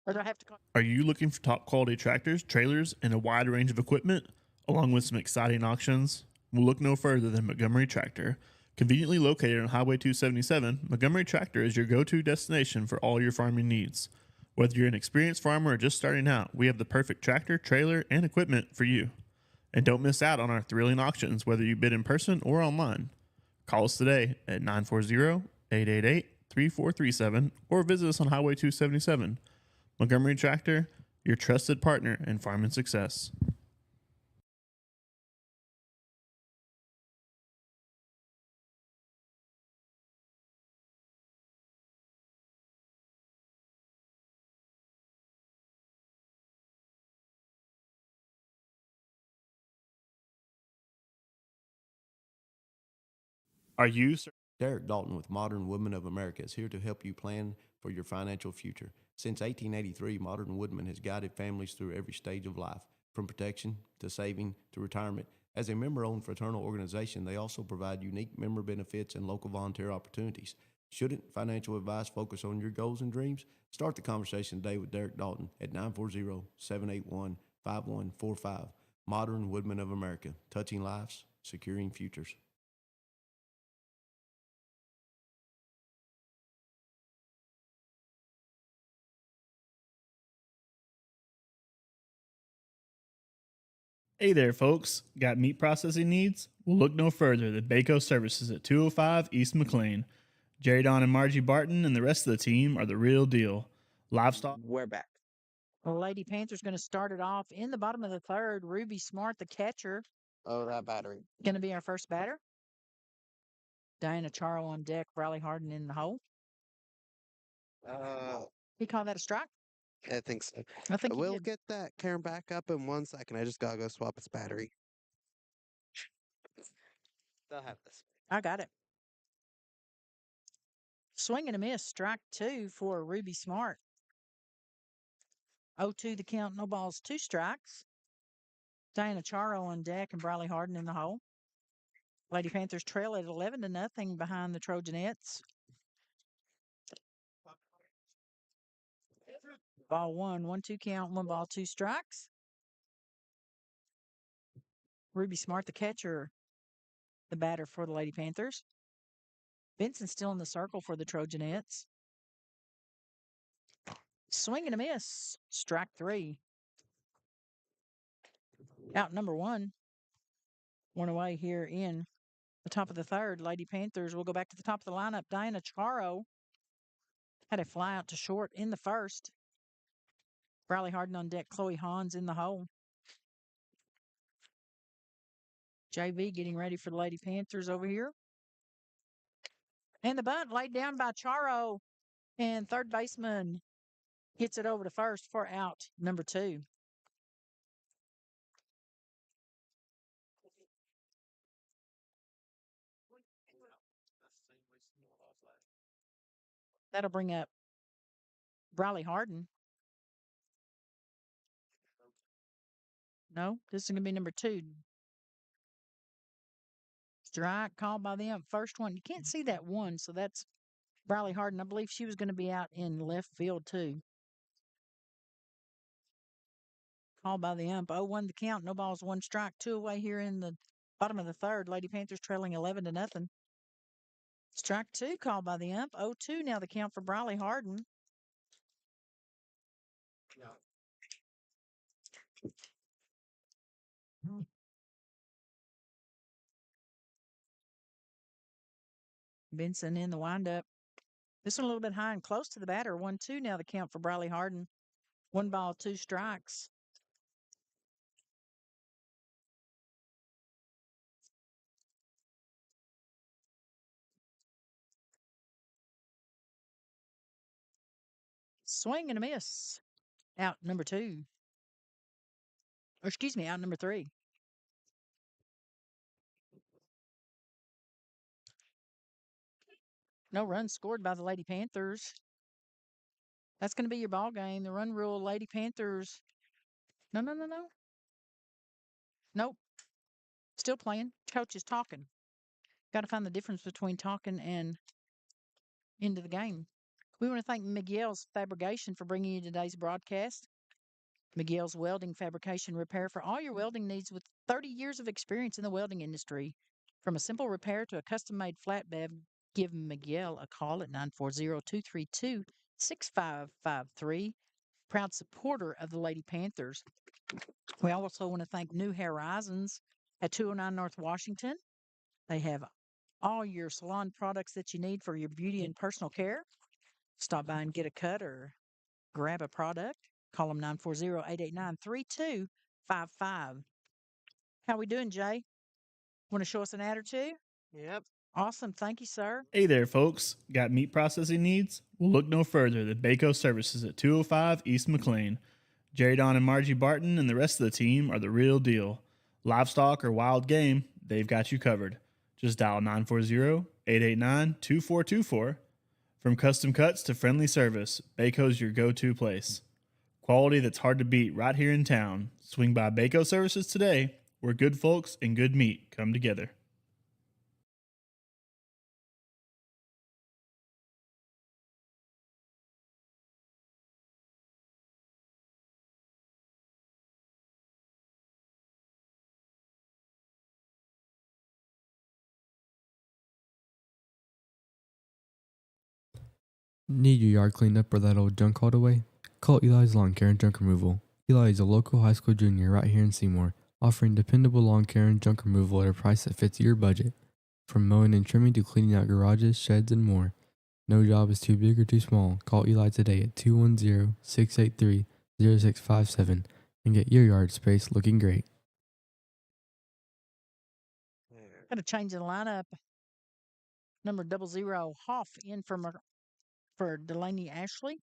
Or do I have to call? Are you looking for top quality tractors, trailers, and a wide range of equipment, along with some exciting auctions? We'll look no further than Montgomery Tractor. Conveniently located on Highway 277, Montgomery Tractor is your go-to destination for all your farming needs. Whether you're an experienced farmer or just starting out, we have the perfect tractor, trailer, and equipment for you. And don't miss out on our thrilling auctions, whether you bid in person or online. Call us today at 940-888-3437 or visit us on Highway 277. Montgomery Tractor, your trusted partner in farming success. Are you Derek Dalton with Modern Woodmen of America is here to help you plan for your financial future. Since 1883, Modern Woodmen has guided families through every stage of life, from protection to saving to retirement. As a member-owned fraternal organization, they also provide unique member benefits and local volunteer opportunities. Shouldn't financial advice focus on your goals and dreams? Start the conversation today with Derek Dalton at 940-781-5145. Modern Woodmen of America, touching lives, securing futures. Hey there, folks. Got meat processing needs? Well, look no further than Baco Services at 205 East McLean. Jerry Don and Margie Barton and the rest of the team are the real deal. Livestock. We're back. The Lady Panthers going to start it off in the bottom of the third. Ruby Smart, the catcher, Oh, that battery. going to be our first batter. Diana Charo on deck. Riley Harden in the hole. He called that a strike? I think so. I think he We'll did. get that Karen back up in 1 second. I just gotta go swap its battery. They'll have this. I got it. Swing and a miss. Strike 2 for Ruby Smart. 0-2 the count. No balls, 2 strikes. Diana Charo on deck and Briley Harden in the hole. Lady Panthers trail at 11-0 behind the Trojanettes. Ball 1, 1-2 count, 1 ball, 2 strikes. Ruby Smart, the catcher, the batter for the Lady Panthers. Benson still in the circle for the Trojanettes. Swing and a miss. Strike 3. Out number 1. 1 away here in the top of the third. Lady Panthers will go back to the top of the lineup. Diana Charo had a fly out to short in the first. Riley Harden on deck. Chloe Hans in the hole. JV getting ready for the Lady Panthers over here. And the bunt laid down by Charo. And third baseman gets it over to first for out number 2. That'll bring up Riley Harden. No, this is going to be number 2. Strike called by them. First one. You can't see that one, so that's Briley Harden. I believe she was going to be out in left field, too. Called by the ump. 0-1 the count. No balls, 1 strike. 2 away here in the bottom of the third. Lady Panthers trailing 11-0. Strike 2 called by the ump. 0-2 now the count for Briley Harden. Benson in the windup. This one a little bit high and close to the batter. 1-2 now the count for Briley Harden. 1 ball, 2 strikes. Swing and a miss. Out number 2. Or excuse me, out number 3. No runs scored by the Lady Panthers. That's going to be your ball game. The run rule, Lady Panthers. No. Nope. Still playing. Coach is talking. Got to find the difference between talking and into the game. We want to thank Miguel's Fabrication for bringing you today's broadcast. Miguel's Welding, Fabrication, Repair for all your welding needs with 30 years of experience in the welding industry. From a simple repair to a custom-made flatbed, give Miguel a call at 940-232-6553. Proud supporter of the Lady Panthers. We also want to thank New Horizons at 209 North Washington. They have all your salon products that you need for your beauty and personal care. Stop by and get a cut or grab a product. Call them 940-889-3255. How we doing, Jay? Want to show us an ad or two? Yep. Awesome. Thank you, sir. Hey there, folks. Got meat processing needs? Well, look no further than Baco Services at 205 East McLean. Jerry Don and Margie Barton and the rest of the team are the real deal. Livestock or wild game, they've got you covered. Just dial 940-889-2424. From custom cuts to friendly service, Baco's your go-to place. Quality that's hard to beat right here in town. Swing by Baco Services today, where good folks and good meat come together. Need your yard cleaned up or that old junk hauled away? Call Eli's Lawn Care and Junk Removal. Eli is a local high school junior right here in Seymour, offering dependable lawn care and junk removal at a price that fits your budget. From mowing and trimming to cleaning out garages, sheds, and more. No job is too big or too small. Call Eli today at 210-683-0657 and get your yard space looking great. Got to change the lineup. Number 00, Hoff in for Delaney Ashley.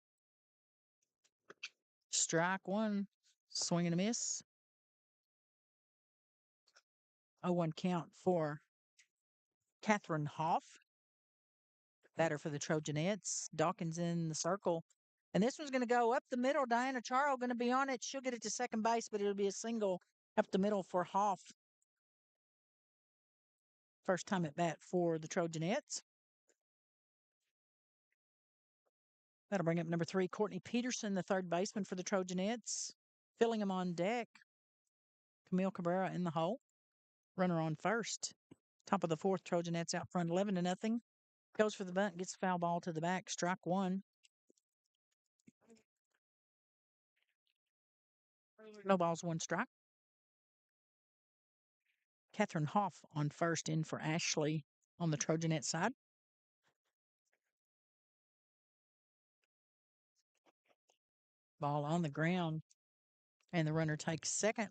Strike 1. Swing and a miss. 0-1 count for Catherine Hoff. Batter for the Trojanettes. Dawkins in the circle. And this one's going to go up the middle. Diana Charo going to be on it. She'll get it to second base, but it'll be a single up the middle for Hoff. First time at bat for the Trojanettes. That'll bring up number 3, Courtney Peterson, the third baseman for the Trojanettes. Filling him on deck. Camille Cabrera in the hole. Runner on first. Top of the fourth, Trojanettes out front 11-0. Goes for the bunt, gets the foul ball to the back. Strike 1. No balls, 1 strike. Catherine Hoff on first, in for Ashley on the Trojanet side. Ball on the ground, and the runner takes second.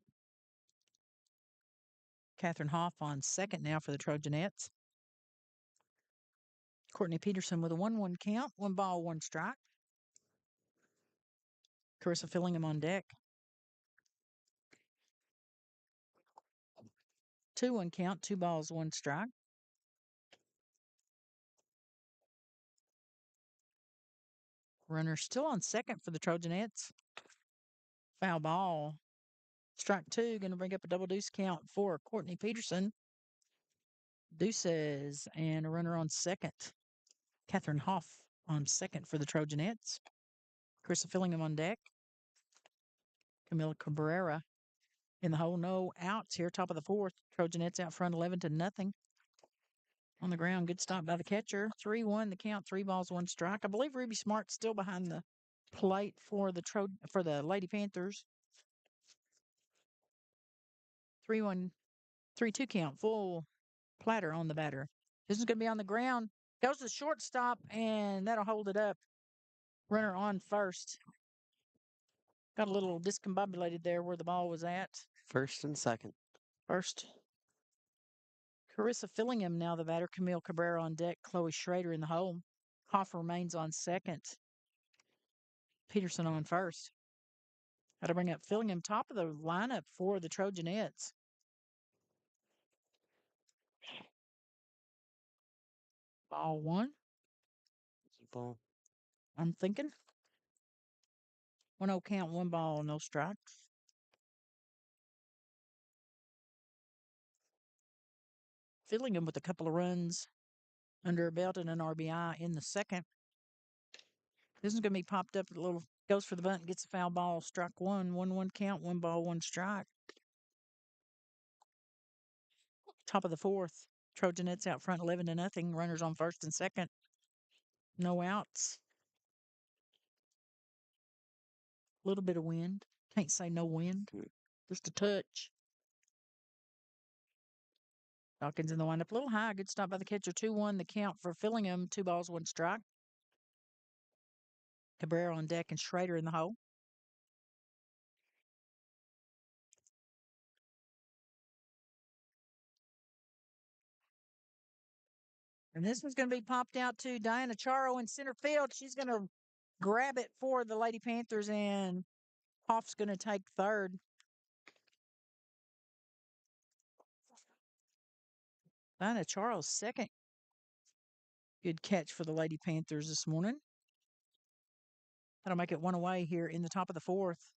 Catherine Hoff on second now for the Trojanettes. Courtney Peterson with a 1-1 count. 1 ball, 1 strike. Carissa Fillingham on deck. 2-1 count. 2 balls, 1 strike. Runner still on second for the Trojanettes. Foul ball Strike two, going to bring up a double deuce count for Courtney Peterson. Deuces and a runner on second. Catherine Hoff on second for the Trojanettes. Carissa Fillingham on deck. Camila Cabrera in the hole. No outs here, top of the fourth. Trojanettes out front 11-0. On the ground, good stop by the catcher. 3-1 the count, 3 balls, 1 strike. I believe Ruby Smart's still behind the plate for the Lady Panthers. 3-1, 3-2 count, full platter on the batter. This is going to be on the ground. Goes to the shortstop, and that'll hold it up. Runner on first. Got a little discombobulated there where the ball was at. First and second. First. Carissa Fillingham now the batter. Camille Cabrera on deck. Chloe Schrader in the hole. Hoff remains on second. Peterson on first. Got to bring up Fillingham, top of the lineup for the Trojanettes. Ball one. Ball. I'm thinking. 1-0 count, 1 ball, no strikes. Fillingham with a couple of runs under a belt and an RBI in the second. This is going to be popped up a little. Goes for the bunt, gets a foul ball, strike one. 1-1 count, 1 ball, 1 strike. Top of the fourth. Trojanettes out front 11-0. Runners on first and second. No outs. A little bit of wind. Can't say no wind. Just a touch. Dawkins in the windup. A little high. Good stop by the catcher. 2-1 the count for Fillingham. 2 balls, 1 strike. Cabrera on deck and Schrader in the hole. And this one's going to be popped out to Diana Charo in center field. She's going to grab it for the Lady Panthers, and Hoff's going to take third. Diana Charo's second. Good catch for the Lady Panthers this morning. That'll make it 1 away here in the top of the fourth.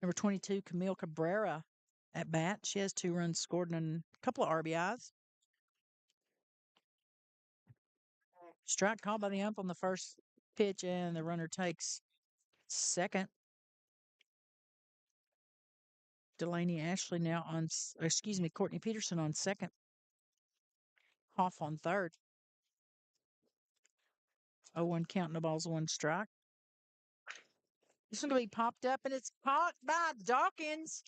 Number 22, Camille Cabrera at bat. She has 2 runs scored and a couple of RBIs. Strike called by the ump on the first pitch, and the runner takes second. Delaney Ashley now on, Courtney Peterson on second. Hoff on third. 0-1 count, no balls, 1 strike. This one's going to be popped up, and it's caught by Dawkins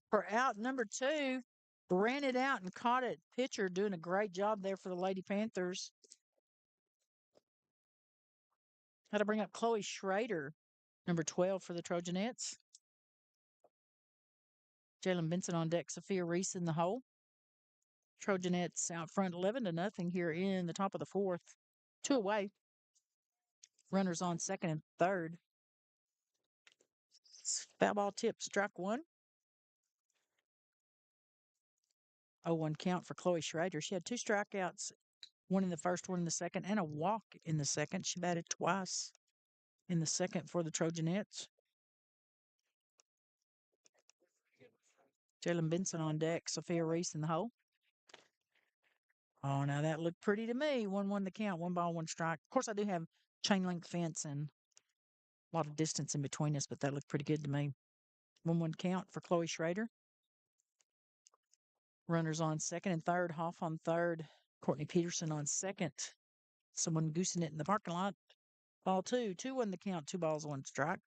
for out number 2. Ran it out and caught it. Pitcher doing a great job there for the Lady Panthers. Had to bring up Chloe Schrader, number 12 for the Trojanettes. Jalen Benson on deck. Sophia Reese in the hole. Trojanettes out front 11-0 here in the top of the fourth. 2 away. Runners on second and third. Foul ball tip, strike 1. 0-1 count for Chloe Schrader. She had 2 strikeouts, 1 in the first, 1 in the second, and a walk in the second. She batted twice in the second for the Trojanettes. Jalen Benson on deck. Sophia Reese in the hole. Oh, now that looked pretty to me. 1-1 the count, 1 ball, 1 strike. Of course, I do have chain link fence and a lot of distance in between us, but that looked pretty good to me. 1-1 count for Chloe Schrader. Runners on second and third. Hoff on third. Courtney Peterson on second. Someone goosing it in the parking lot. Ball 2. 2-1 the count, 2 balls, 1 strike.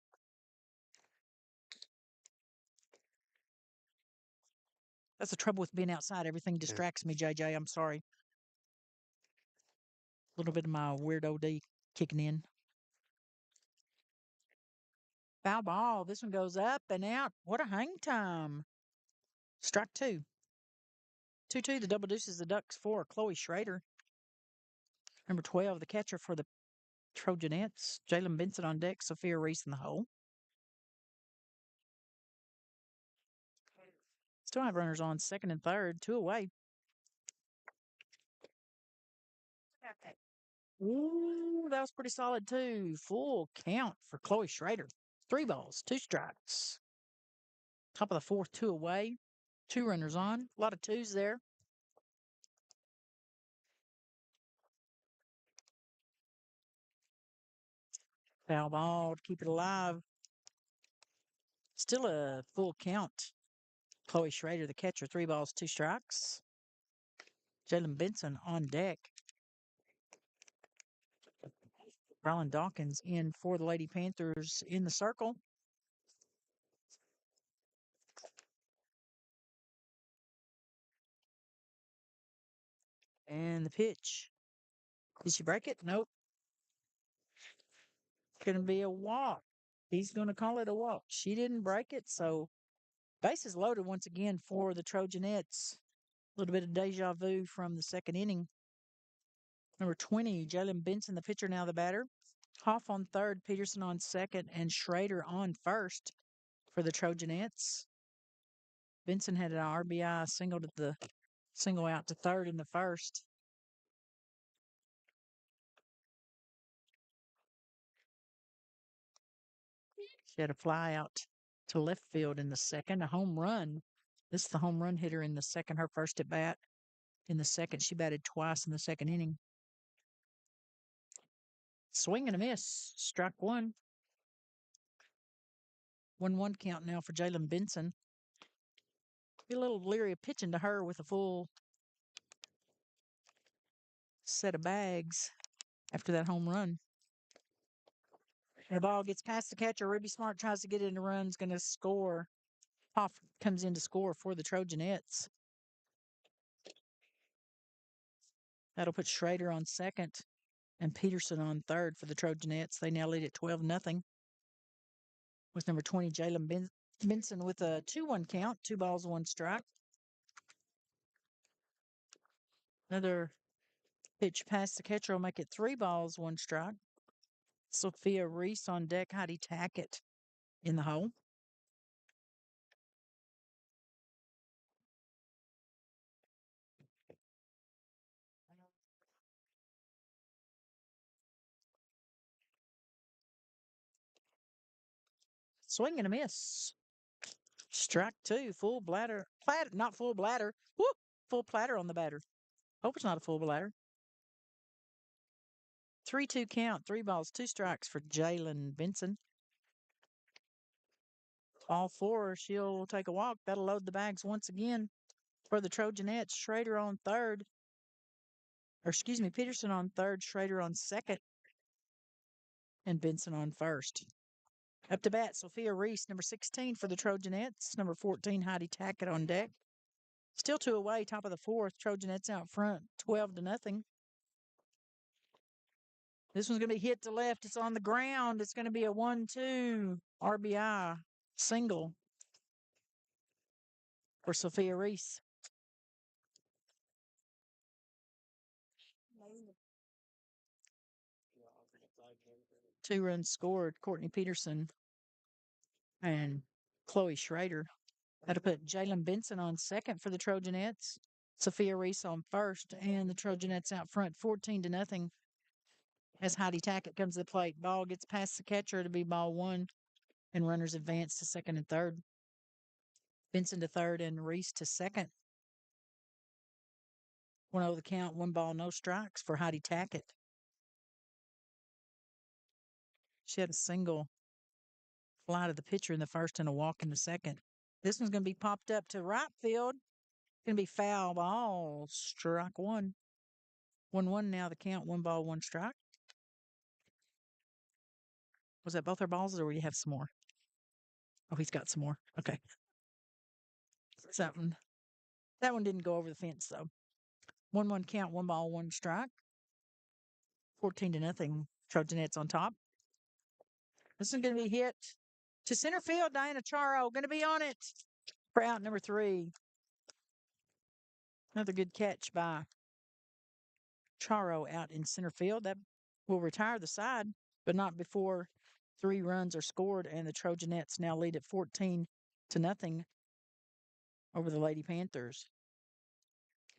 That's the trouble with being outside. Everything distracts me, JJ. I'm sorry. A little bit of my weird OD kicking in. Foul ball. This one goes up and out. What a hang time. Strike 2. 2-2, the double deuces the Ducks for Chloe Schrader. Number 12, the catcher for the Trojanettes. Jalen Benson on deck. Sophia Reese in the hole. Still have runners on second and third. 2 away. Ooh, that was pretty solid too. Full count for Chloe Schrader. 3 balls, 2 strikes. Top of the fourth, 2 away. 2 runners on. A lot of twos there. Foul ball to keep it alive. Still a full count. Chloe Schrader, the catcher, 3 balls, 2 strikes. Jalen Benson on deck. Rylan Dawkins in for the Lady Panthers in the circle. And the pitch. Did she break it? Nope. It's going to be a walk. He's going to call it a walk. She didn't break it, so bases loaded once again for the Trojanettes. A little bit of deja vu from the second inning. Number 20, Jalen Benson, the pitcher, now the batter. Hoff on third, Peterson on second, and Schrader on first for the Trojanettes. Benson had an RBI single out to third in the first. She had a fly out to left field in the second, a home run. This is the home run hitter in the second, her first at bat. In the second, she batted twice in the second inning. Swing and a miss, strike one. 1-1 count now for Jalen Benson. Be a little leery of pitching to her with a full set of bags after that home run. The ball gets past the catcher. Ruby Smart tries to get it in the run, is going to score. Hoff comes in to score for the Trojanettes. That'll put Schrader on second and Peterson on third for the Trojanettes. They now lead at 12-0. With number 20, Jalen Benson with a 2-1 count, 2 balls, 1 strike. Another pitch past the catcher will make it 3 balls, 1 strike. Sophia Reese on deck. Heidi Tackett in the hole. Swing and a miss. Strike 2, full bladder. Not full bladder. Woo! Full platter on the batter. Hope it's not a full bladder. 3-2 count, 3 balls, 2 strikes for Jalen Benson. All 4, she'll take a walk. That'll load the bags once again for the Trojanettes. Schrader on third. Peterson on third, Schrader on second, and Benson on first. Up to bat, Sophia Reese, number 16 for the Trojanettes. Number 14, Heidi Tackett on deck. Still 2 away, top of the fourth. Trojanettes out front, 12-0. This one's going to be hit to left. It's on the ground. It's going to be a 1-2 RBI single for Sophia Reese. Two runs scored. Courtney Peterson and Chloe Schrader. That'll put Jalen Benson on second for the Trojanettes. Sophia Reese on first, and the Trojanettes out front, 14-0. As Heidi Tackett comes to the plate, ball gets past the catcher. It'll be ball 1, and runners advance to second and third. Benson to third and Reese to second. 1-0 the count, 1 ball, no strikes for Heidi Tackett. She had a single fly to the pitcher in the first and a walk in the second. This one's going to be popped up to right field. Going to be foul ball, strike 1. 1-1 now the count, 1 ball, 1 strike. Was that both our balls, or do you have some more? Oh, he's got some more. Okay. Something. That one didn't go over the fence, though. 1-1 count, 1 ball, 1 strike. 14-0. Trojanettes on top. This one's going to be hit to center field. Diana Charo going to be on it for out number 3. Another good catch by Charo out in center field. That will retire the side, but not before 3 runs are scored, and the Trojanettes now lead at 14-0 over the Lady Panthers.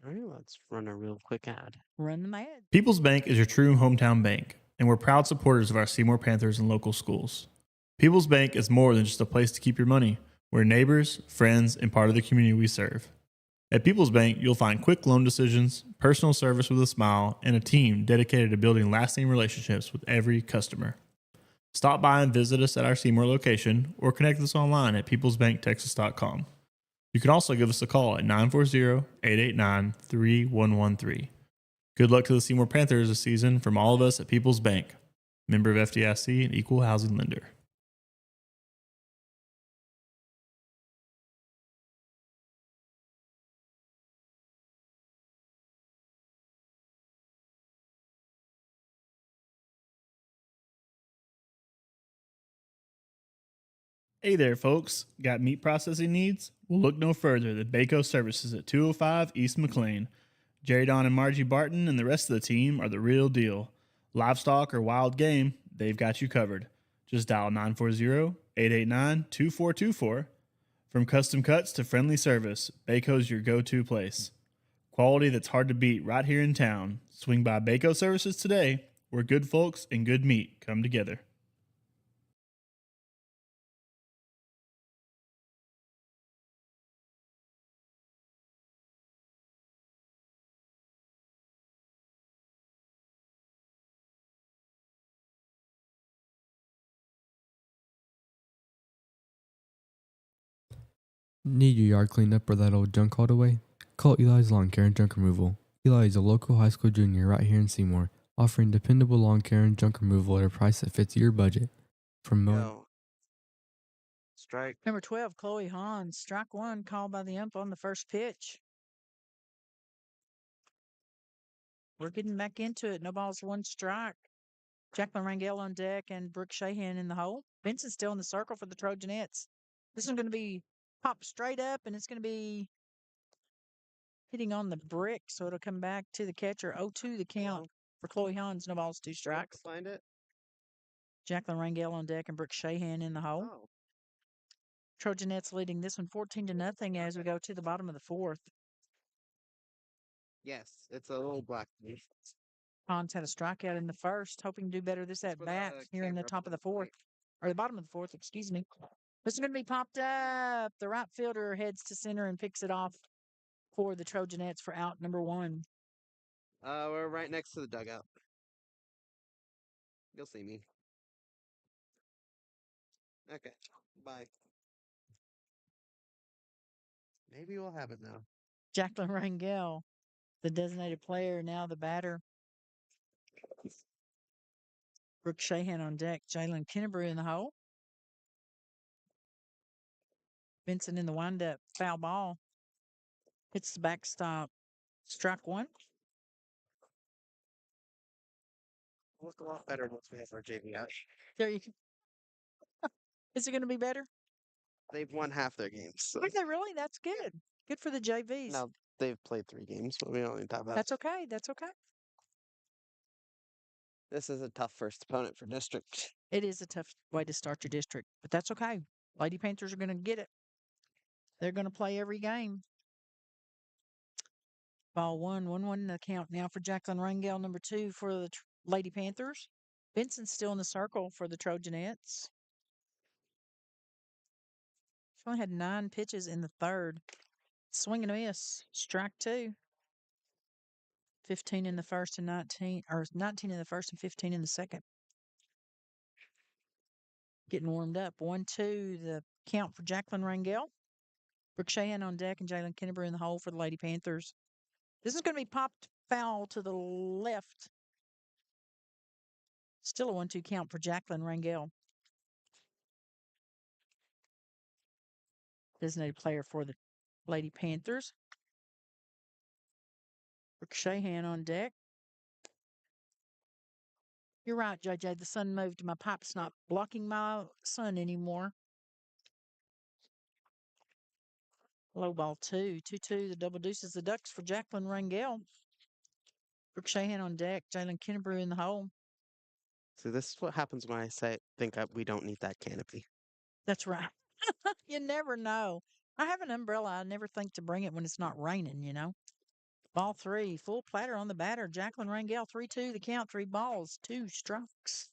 All right, let's run a real quick ad. Run the ad. People's Bank is your true hometown bank, and we're proud supporters of our Seymour Panthers and local schools. People's Bank is more than just a place to keep your money. We're neighbors, friends, and part of the community we serve. At People's Bank, you'll find quick loan decisions, personal service with a smile, and a team dedicated to building lasting relationships with every customer. Stop by and visit us at our Seymour location or connect with us online at peoplesbanktexas.com. You can also give us a call at 940-889-3113. Good luck to the Seymour Panthers this season from all of us at People's Bank, member of FDIC and equal housing lender. Hey there, folks. Got meat processing needs? Well, look no further than Baco Services at 205 East McLean. Jerry Don and Margie Barton and the rest of the team are the real deal. Livestock or wild game, they've got you covered. Just dial 940-889-2424. From custom cuts to friendly service, Baco's your go-to place. Quality that's hard to beat right here in town. Swing by Baco Services today, where good folks and good meat come together. Need your yard cleaned up or that old junk hauled away? Call Eli's Lawn Care and Junk Removal. Eli is a local high school junior right here in Seymour, offering dependable lawn care and junk removal at a price that fits your budget. From mowing. Go. Strike. Number 12, Chloe Hahn. Strike one, called by the ump on the first pitch. We're getting back into it. No balls, one strike. Jacqueline Rangel on deck and Brooke Shahan in the hole. Vincent's still in the circle for the Trojanettes. This one's going to be popped straight up, and it's going to be hitting on the brick, so it'll come back to the catcher. 0-2 the count for Chloe Hans. No balls, two strikes. Find it. Jacqueline Rangel on deck and Brooke Shahan in the hole. Oh. Trojanettes leading this one 14-0 as we go to the bottom of the fourth. Yes, it's a little black. Hans had a strikeout in the first, hoping to do better this at bat here in the top of the fourth, or the bottom of the fourth, excuse me. This is going to be popped up. The right fielder heads to center and picks it off for the Trojanettes for out number one. We're right next to the dugout. You'll see me. Okay, bye. Maybe we'll have it now. Jacqueline Rangel, the designated player, now the batter. Brooke Shahan on deck. Jalen Kennebrew in the hole. Vincent in the windup. Foul ball. Hits the backstop. Strike one. We'll look a lot better once we have our JV out. There you go. Is it going to be better? They've won half their games. So. Are they really? That's good. Good for the JVs. No, they've played 3 games, but we don't need to talk about That's okay. That's okay. This is a tough first opponent for district. It is a tough way to start your district, but that's okay. Lady Panthers are going to get it. They're going to play every game. Ball 1-1 in the count now for Jacqueline Rangel, number 2 for the Lady Panthers. Vincent's still in the circle for the Trojanettes. She only had 9 pitches in the third. Swing and a miss. Strike 2. 15 in the first and 19 in the first and 15 in the second. Getting warmed up. 1-2 the count for Jacqueline Rangel. Brooke Shahan on deck and Jalen Kennebrew in the hole for the Lady Panthers. This is going to be popped foul to the left. Still a 1-2 count for Jacqueline Rangel. Designated player for the Lady Panthers. Brooke Shahan on deck. You're right, JJ. The sun moved. My pipe's not blocking my sun anymore. Low ball 2. 2-2. The double deuces the Ducks for Jacqueline Rangel. Brooke Shahan on deck. Jalen Kennebrew in the hole. So this is what happens when I think we don't need that canopy. That's right. You never know. I have an umbrella. I never think to bring it when it's not raining, you know. Ball 3. Full platter on the batter. Jacqueline Rangel, 3-2 the count. 3 balls, 2 strikes.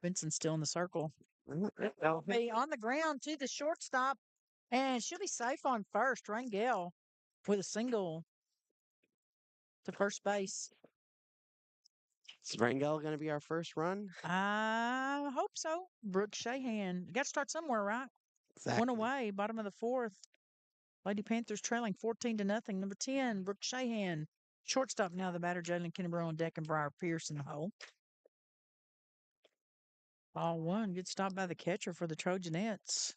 Benson's still in the circle. Oh, Be on the ground to the shortstop, and she'll be safe on first. Rangel with a single to first base. is Rangel going to be our first run? I hope so. Brooke Shahan. Got to start somewhere, right? Exactly. One away, bottom of the fourth. Lady Panthers trailing 14-0. Number 10, Brooke Shahan. Shortstop now, the batter, Jalen Kennebrew on deck and Briar Pierce in the hole. Ball one. Good stop by the catcher for the Trojanettes.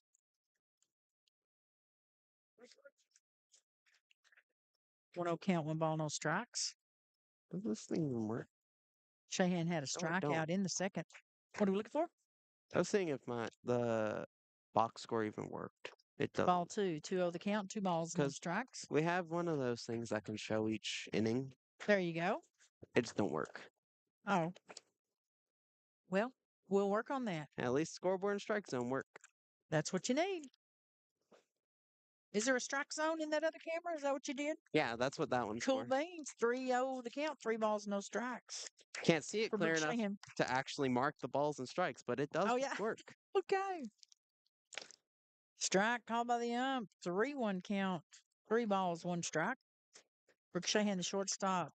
One 0 count, 1 ball, no strikes. Does this thing even work? Shahan had a No, I don't. strikeout in the second. What are we looking for? I was seeing if the box score even worked. It doesn't. Ball two. 2-0 the count, 2 balls, no 'Cause strikes. we have one of those things that can show each inning. There you go. It just don't work. Oh. Well, we'll work on that. At least scoreboard and strike zone work. That's what you need. Is there a strike zone in that other camera? Is that what you did? Yeah, that's what that one's Cool for. beans. 3-0 the count, 3 balls, no strikes. Can't see it For clear Brooke enough Shahan. to actually mark the balls and strikes, but it does Oh, yeah. work. Okay. Strike called by the ump. 3-1 count. 3 balls, 1 strike. Brooke Shahan, the shortstop.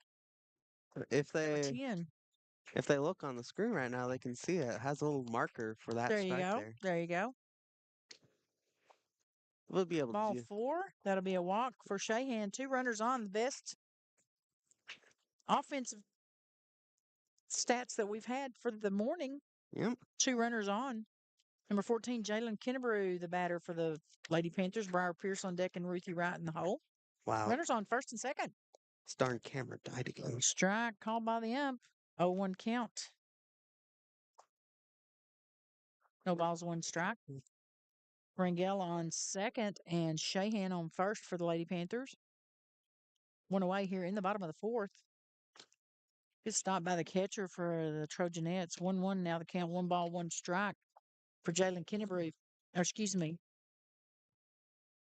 If Number they 10. if they look on the screen right now, they can see it. It has a little marker for that There you strike go. there. There you go. We'll be able Ball to. 4. That'll be a walk for Shahan. 2 runners on. The best offensive stats that we've had for the morning. Yep. 2 runners on. Number 14, Jalen Kennebrew, the batter for the Lady Panthers. Briar Pierce on deck and Ruthie Wright in the hole. Wow. Runners on first and second. This darn camera died again. Strike called by the ump. 0-1 count. No balls, 1 strike. Rangel on second and Shahan on first for the Lady Panthers. 1 away here in the bottom of the fourth. Good stop by the catcher for the Trojanettes. 1-1 now the count. 1 ball, 1 strike for Jalen Kennebrew. Or excuse me,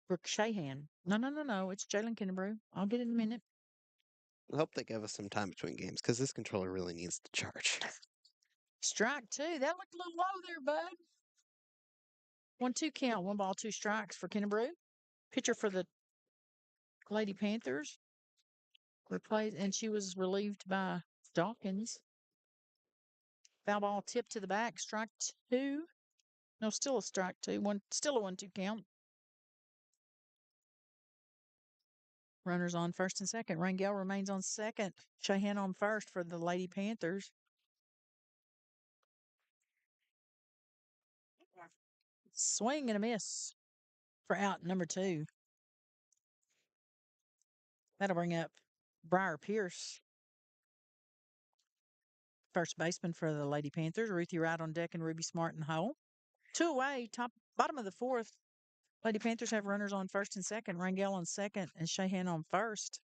Brooke Shahan. No. It's Jalen Kennebrew. I'll get it in a minute. I hope they give us some time between games because this controller really needs to charge. Strike 2. That looked a little low there, bud. 1-2 count. 1 ball, 2 strikes for Kennebrew. Pitcher for the Lady Panthers. Replaced, and she was relieved by Dawkins. Foul ball tipped to the back. Strike 2. No, still a strike 2. Still a 1-2 count. Runners on first and second. Rangel remains on second. Shahan on first for the Lady Panthers. Swing and a miss for out number 2. That'll bring up Briar Pierce, first baseman for the Lady Panthers. Ruthie Wright on deck and Ruby Smart in the hole. 2 away, bottom of the fourth. Lady Panthers have runners on first and second. Rangel on second and Shahan on first.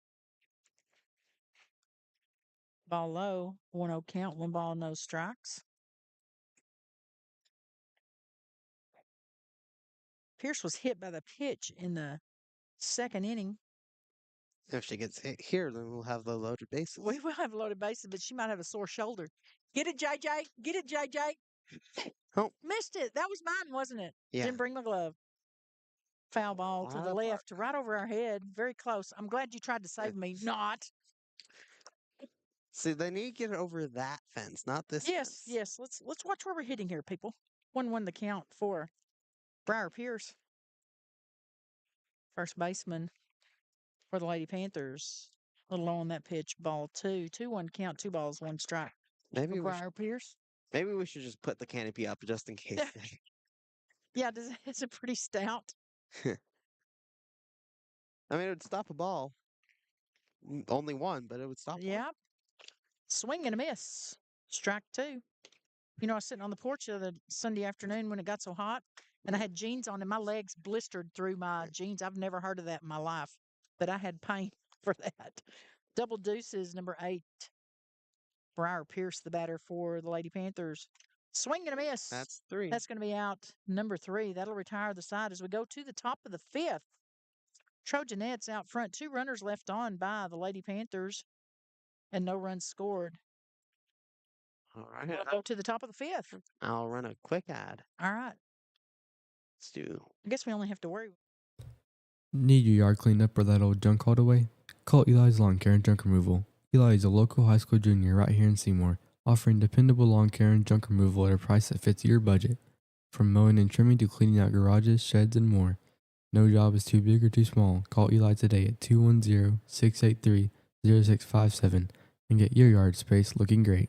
Ball low, 1-0 count, 1 ball, no strikes. Pierce was hit by the pitch in the second inning. If she gets hit here, then we'll have the loaded bases. We will have loaded bases, but she might have a sore shoulder. Get it, JJ. Get it, JJ. Oh. Missed it. That was mine, wasn't it? Yeah. Didn't bring my glove. Foul ball to the Wow. left, right over our head. Very close. I'm glad you tried to save me. Not. See, they need to get over that fence, not this fence. Yes. Let's watch where we're hitting here, people. 1-1 the count for Briar Pierce, first baseman for the Lady Panthers. A little low on that pitch. Ball 2. 2-1 count. 2 balls, 1 strike. Maybe For we, Briar Pierce. maybe we should just put the canopy up just in case. Yeah, it's a pretty stout. I mean, it would stop a ball. Only one, but it would stop one. Yeah. Swing and a miss. Strike 2. You know, I was sitting on the porch the other Sunday afternoon when it got so hot, and I had jeans on, and my legs blistered through my jeans. I've never heard of that in my life, but I had pain for that. Double deuces, number 8. Briar Pierce, the batter for the Lady Panthers. Swing and a miss. That's 3. That's going to be out number 3. That'll retire the side as we go to the top of the 5th. Trojanettes out front. 2 runners left on by the Lady Panthers, and no runs scored. All right. We'll go to the top of the fifth. I'll run a quick ad. All right. Let's do. I guess we only have to worry. Need your yard cleaned up or that old junk hauled away? Call Eli's Lawn Care and Junk Removal. Eli is a local high school junior right here in Seymour, offering dependable lawn care and junk removal at a price that fits your budget. From mowing and trimming to cleaning out garages, sheds, and more. No job is too big or too small. Call Eli today at 210-683-0657 and get your yard space looking great.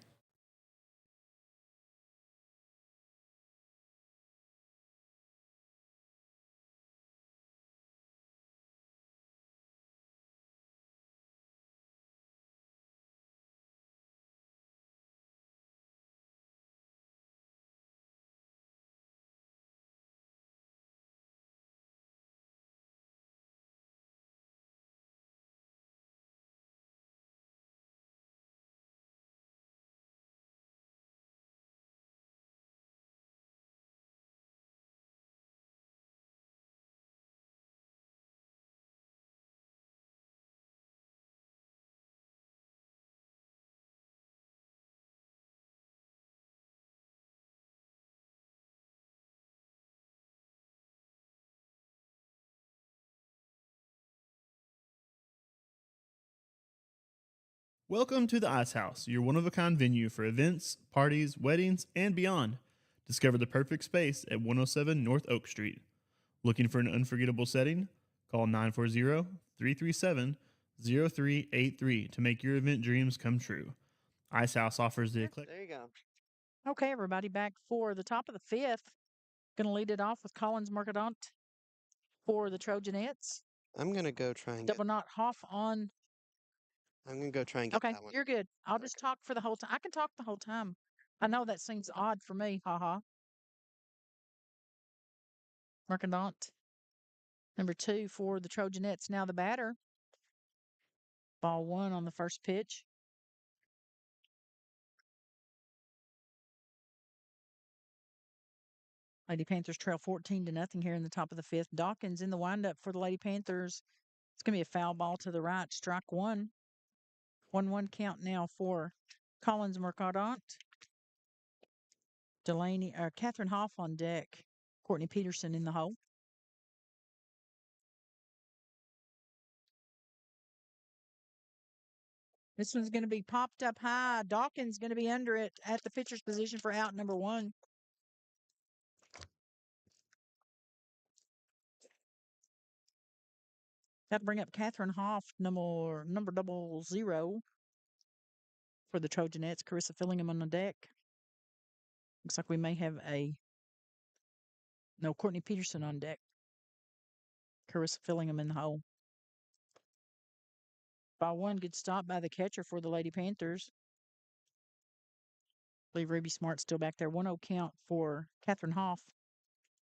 Welcome to the Ice House, your one of a kind venue for events, parties, weddings, and beyond. Discover the perfect space at 107 North Oak Street. Looking for an unforgettable setting? Call 940 337 0383 to make your event dreams come true. Ice House offers the eclectic. There you go. Okay, everybody, back for the top of the fifth. Going to lead it off with Collins Mercadant for the Trojanettes. I'm gonna go try and get. Double knot Hoff on. I'm gonna go try and get Okay, that one. you're good. I'll just talk for the whole time. I can talk the whole time. I know that seems odd for me. Haha. Mercadant. Number 2 for the Trojanettes. Now the batter. Ball 1 on the first pitch. Lady Panthers trail 14-0 here in the top of the fifth. Dawkins in the windup for the Lady Panthers. It's going to be a foul ball to the right. Strike 1. 1-1 count now for Collins Mercadant. Catherine Hoff on deck. Courtney Peterson in the hole. This one's going to be popped up high. Dawkins going to be under it at the pitcher's position for out number 1. That bring up Catherine Hoff, number 00 for the Trojanettes. Carissa Fillingham on the deck. Looks like we may have Courtney Peterson on deck. Carissa Fillingham in the hole. Ball 1, good stop by the catcher for the Lady Panthers. I believe Ruby Smart's still back there. 1-0 count for Catherine Hoff.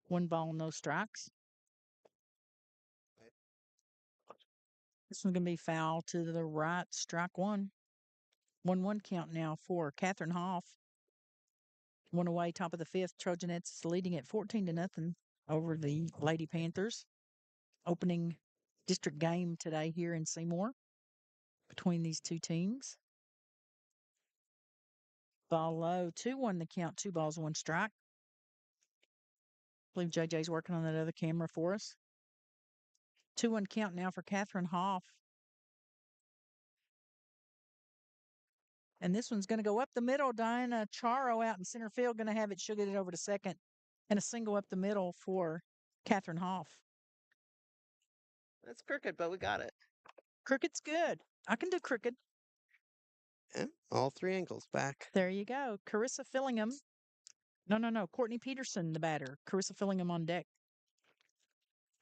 1 ball, no strikes. This one's going to be foul to the right. Strike 1. 1-1 count now for Catherine Hoff. 1 away, top of the fifth. Trojanettes leading at 14-0 over the Lady Panthers. Opening district game today here in Seymour between these two teams. Ball low, 2-1 the count. 2 balls, 1 strike. I believe JJ's working on that other camera for us. 2-1 count now for Catherine Hoff. And this one's going to go up the middle. Diana Charo out in center field, going to have it sugared over to second. And a single up the middle for Catherine Hoff. That's crooked, but we got it. Crooked's good. I can do crooked. Yeah, all 3 angles back. There you go. Carissa Fillingham. No. Courtney Peterson, the batter. Carissa Fillingham on deck.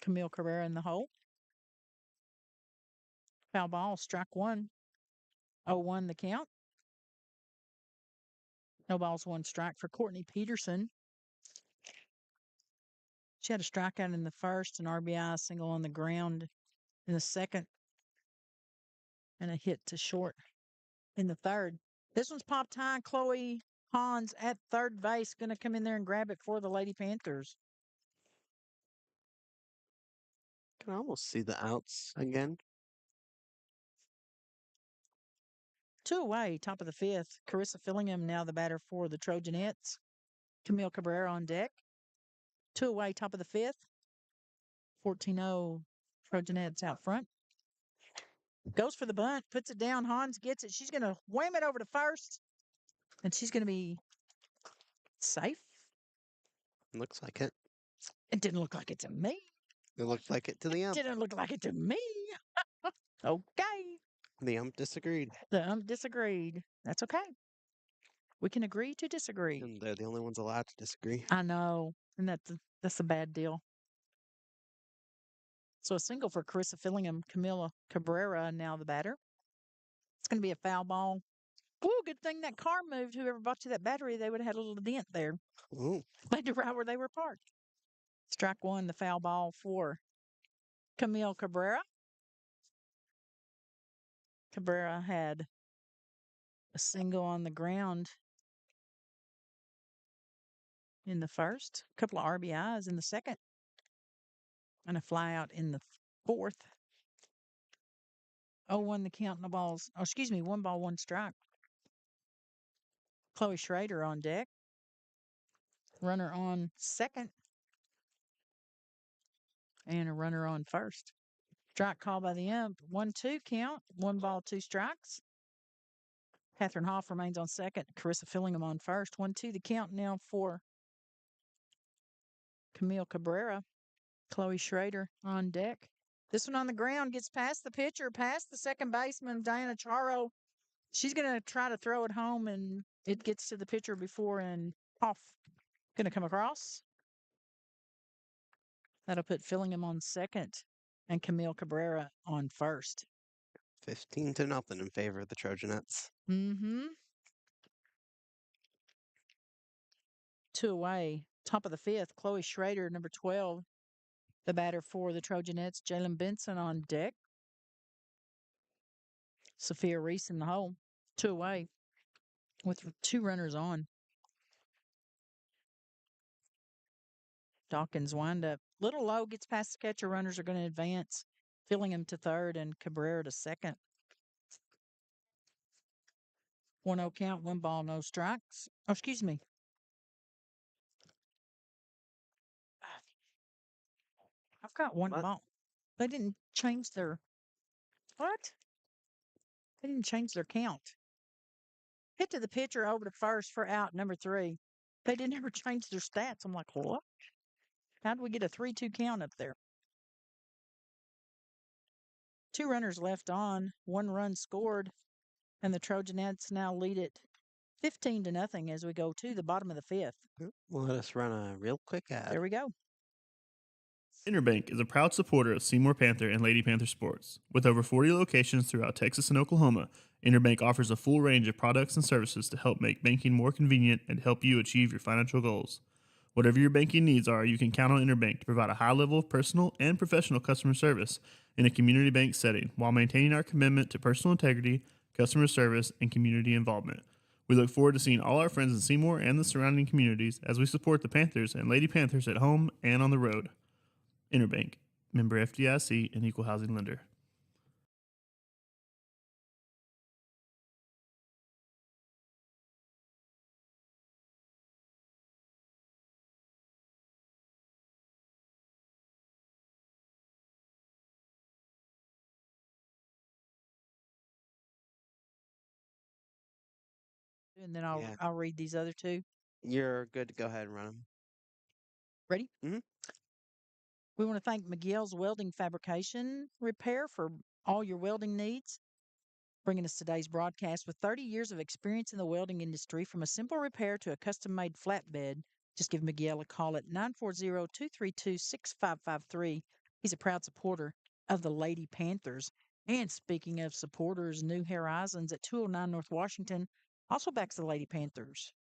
Camille Carrera in the hole. Foul ball, strike 1. 0-1 the count. No balls, 1 strike for Courtney Peterson. She had a strikeout in the first, an RBI single on the ground in the second, and a hit to short in the third. This one's popped high. Chloe Hans at third base, going to come in there and grab it for the Lady Panthers. Can almost see the outs again. 2 away, top of the fifth. Carissa Fillingham now the batter for the Trojanettes. Camille Cabrera on deck. 2 away, top of the fifth. 14-0 Trojanettes out front. Goes for the bunt, puts it down. Hans gets it. She's going to wham it over to first, and she's going to be safe. Looks like it. It didn't look like it to me. It looked like it to the ump. Didn't look like it to me. Okay. The ump disagreed. The ump disagreed. That's okay. We can agree to disagree. And they're the only ones allowed to disagree. I know, and that's a bad deal. So a single for Carissa Fillingham, Camila Cabrera, now the batter. It's going to be a foul ball. Ooh, good thing that car moved. Whoever bought you that battery, they would have had a little dent there. Ooh. Maybe right where they were parked. Strike one, the foul ball for Camille Cabrera. Cabrera had a single on the ground in the first, a couple of RBIs in the second, and a fly out in the fourth. 0-1 the count, no balls. Oh, excuse me, 1 ball, 1 strike. Chloe Schrader on deck. Runner on second. And a runner on first. Strike call by the ump. 1-2 count. 1 ball, 2 strikes. Catherine Hoff remains on second. Carissa Fillingham on first. 1-2 the count now for Camille Cabrera. Chloe Schrader on deck. This one on the ground gets past the pitcher, past the second baseman, Diana Charo. She's going to try to throw it home, and it gets to the pitcher before and off. Going to come across. That'll put Fillingham on second and Camille Cabrera on first. 15-0 in favor of the Trojanettes. Mm-hmm. 2 away. Top of the fifth, Chloe Schrader, number 12. The batter for the Trojanettes, Jalen Benson on deck. Sophia Reese in the hole. 2 away with 2 runners on. Dawkins wind up. Little low, gets past the catcher. Runners are going to advance. Fillingham to third and Cabrera to second. 1-0 count, 1 ball, no strikes. Oh, excuse me. I've got 1 What? ball. They didn't change their what? They didn't change their count. Hit to the pitcher over to first for out number 3. They didn't ever change their stats. I'm like, what? How did we get a 3-2 count up there? 2 runners left on, 1 run scored, and the Trojanettes now lead it 15-0 as we go to the bottom of the fifth. Let us run a real quick ad. There we go. Interbank is a proud supporter of Seymour Panther and Lady Panther sports. With over 40 locations throughout Texas and Oklahoma, Interbank offers a full range of products and services to help make banking more convenient and help you achieve your financial goals. Whatever your banking needs are, you can count on Interbank to provide a high level of personal and professional customer service in a community bank setting while maintaining our commitment to personal integrity, customer service, and community involvement. We look forward to seeing all our friends in Seymour and the surrounding communities as we support the Panthers and Lady Panthers at home and on the road. Interbank, member FDIC, and equal housing lender. And then I'll Yeah. I'll read these other 2. You're good to go ahead and run them. Ready? Mhm. We want to thank Miguel's Welding Fabrication Repair for all your welding needs. Bringing us today's broadcast with 30 years of experience in the welding industry, from a simple repair to a custom-made flatbed. Just give Miguel a call at 940-232-6553. He's a proud supporter of the Lady Panthers. And speaking of supporters, New Horizons at 209 North Washington also backs the Lady Panthers.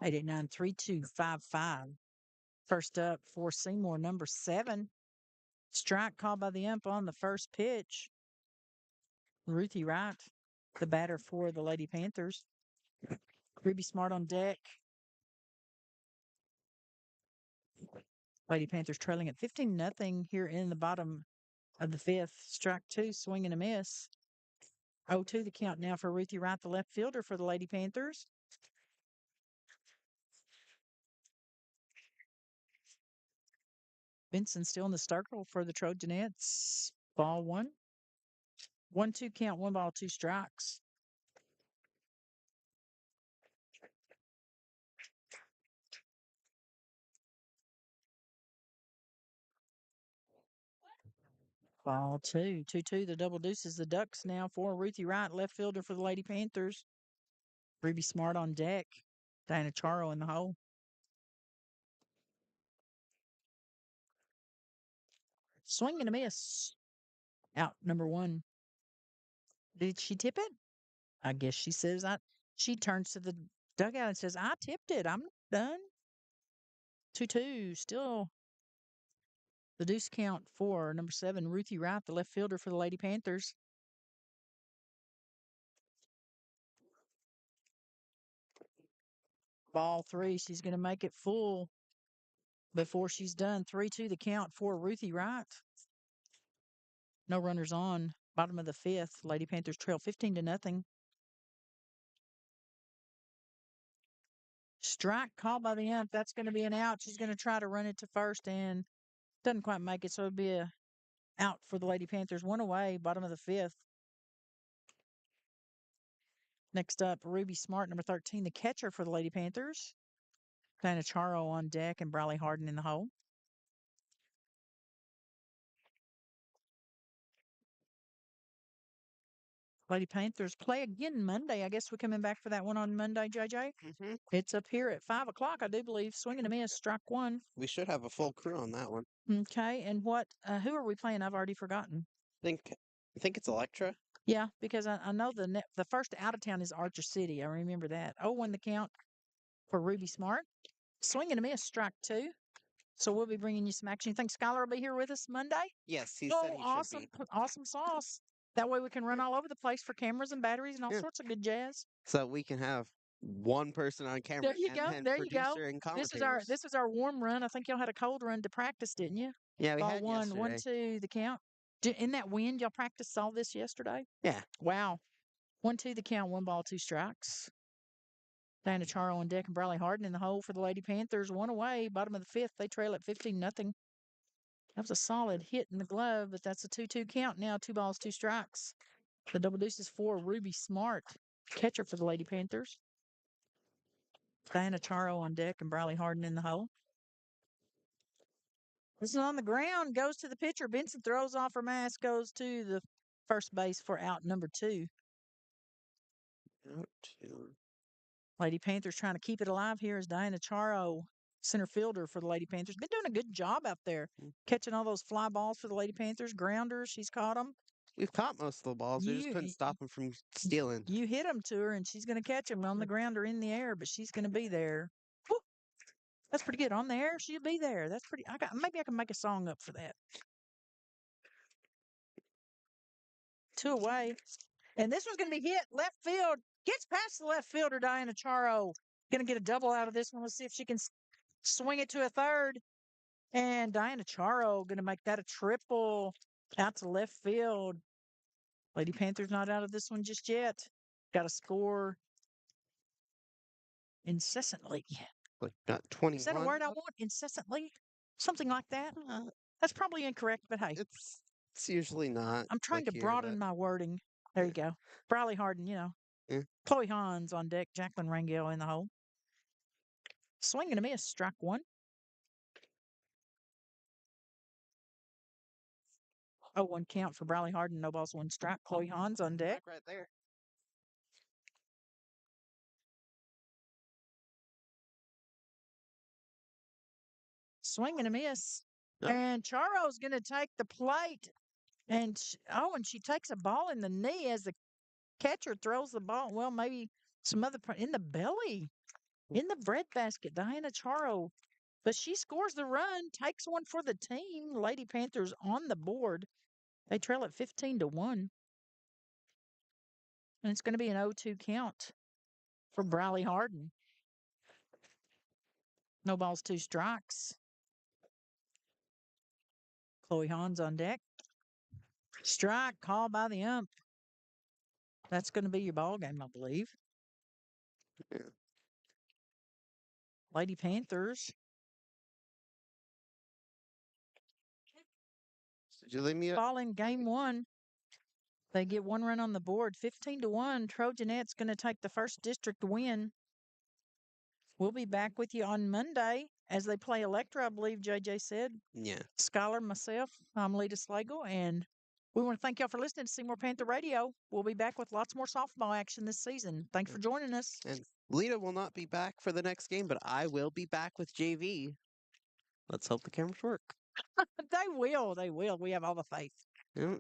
889-3255. First up for Seymour, number 7. Strike called by the ump on the first pitch. Ruthie Wright, the batter for the Lady Panthers. Ruby Smart on deck. Lady Panthers trailing at 15-0 here in the bottom of the fifth. Strike 2, swing and a miss. 0-2 the count now for Ruthie Wright, the left fielder for the Lady Panthers. Benson still in the circle for the Trojanettes. Ball 1. 1-2 count, 1 ball, 2 strikes. Ball 2. 2-2 the double deuces the Ducks now for Ruthie Wright, left fielder for the Lady Panthers. Ruby Smart on deck. Diana Charo in the hole. Swing and a miss. Out number 1. Did she tip it? I guess she says she turns to the dugout and says, I tipped it. I'm done. 2-2. Still the deuce count for number 7, Ruthie Wright, the left fielder for the Lady Panthers. Ball 3. She's going to make it full before she's done. 3-2 the count for Ruthie Wright. No runners on. Bottom of the 5th. Lady Panthers trail 15-0. Strike called by the ump. That's going to be an out. She's going to try to run it to first and doesn't quite make it. So it'll be a out for the Lady Panthers. 1 away. Bottom of the 5th. Next up, Ruby Smart, number 13, the catcher for the Lady Panthers. Diana Charo on deck and Briley Harden in the hole. Lady Panthers play again Monday. I guess we're coming back for that one on Monday, JJ. Mm-hmm. It's up here at 5 o'clock, I do believe. Swing and a miss, strike 1. We should have a full crew on that one. Okay, and who are we playing? I've already forgotten. I think it's Electra. Yeah, because I know the first out of town is Archer City. I remember that. 0-1 the count for Ruby Smart. Swing and a miss, strike 2. So we'll be bringing you some action. You think Skylar will be here with us Monday? Yes, he said he awesome, should be. awesome sauce. That way we can run all over the place for cameras and batteries and all sorts of good jazz. So we can have one person on camera. There you and go. Then There you go. producer and This commentators. is our warm run. I think y'all had a cold run to practice, didn't you? Yeah, we Ball had 1, yesterday. 1-2 the count. In that wind, y'all practiced all this yesterday? Yeah. Wow. 1-2 the count. 1 ball, 2 strikes. Diana Charo on deck and Briley Harden in the hole for the Lady Panthers. 1 away. Bottom of the 5th. They trail at 15-0. That was a solid hit in the glove, but that's a 2-2 count now. 2 balls, 2 strikes. The double deuce is for Ruby Smart, catcher for the Lady Panthers. Diana Charo on deck and Briley Harden in the hole. This is on the ground, goes to the pitcher. Benson throws off her mask, goes to the first base for out number 2. Out 2. Lady Panthers trying to keep it alive here is Diana Charo, center fielder for the Lady Panthers. Been doing a good job out there, catching all those fly balls for the Lady Panthers. Grounders, she's caught them. We've caught most of the balls. We just couldn't stop them from stealing. You hit them to her, and she's going to catch them on the ground or in the air, but she's going to be there. Woo! That's pretty good. On the air, she'll be there. That's pretty. Maybe I can make a song up for that. 2 away. And this one's going to be hit left field. Gets past the left fielder, Diana Charo. Going to get a double out of this one. Let's see if she can swing it to a third. And Diana Charo going to make that a triple out to left field. Lady Panthers not out of this one just yet. Got to score incessantly. Like not 21. Is that a word I want? Incessantly? Something like that? That's probably incorrect, but hey. It's usually not. I'm trying to broaden my wording. There you go. Briley Harden, Yeah. Chloe Hans on deck. Jacqueline Rangel in the hole. Swing and a miss. Strike 1. 0-1 count for Briley Harden. No balls, 1 strike. Chloe Hans on deck. Right there. Swing and a miss. Yep. And Charo's going to take the plate. And she takes a ball in the knee as the catcher throws the ball. Well, maybe some other in the belly, in the breadbasket. Diana Charo, but she scores the run, takes one for the team. Lady Panthers on the board. They trail at 15-1, and it's going to be an 0-2 count for Briley Harden. No balls, 2 strikes. Chloe Hans on deck. Strike called by the ump. That's going to be your ball game, I believe. Yeah. Lady Panthers. Did you leave me up? Ball in game one. They get one run on the board, 15-1. Trojanette's going to take the first district win. We'll be back with you on Monday as they play Electra, I believe JJ said. Yeah. Skylar, myself, I'm Lita Slagle, and we want to thank y'all for listening to Seymour Panther Radio. We'll be back with lots more softball action this season. Thanks for joining us. And Lita will not be back for the next game, but I will be back with JV. Let's hope the cameras work. They will. They will. We have all the faith. Yeah.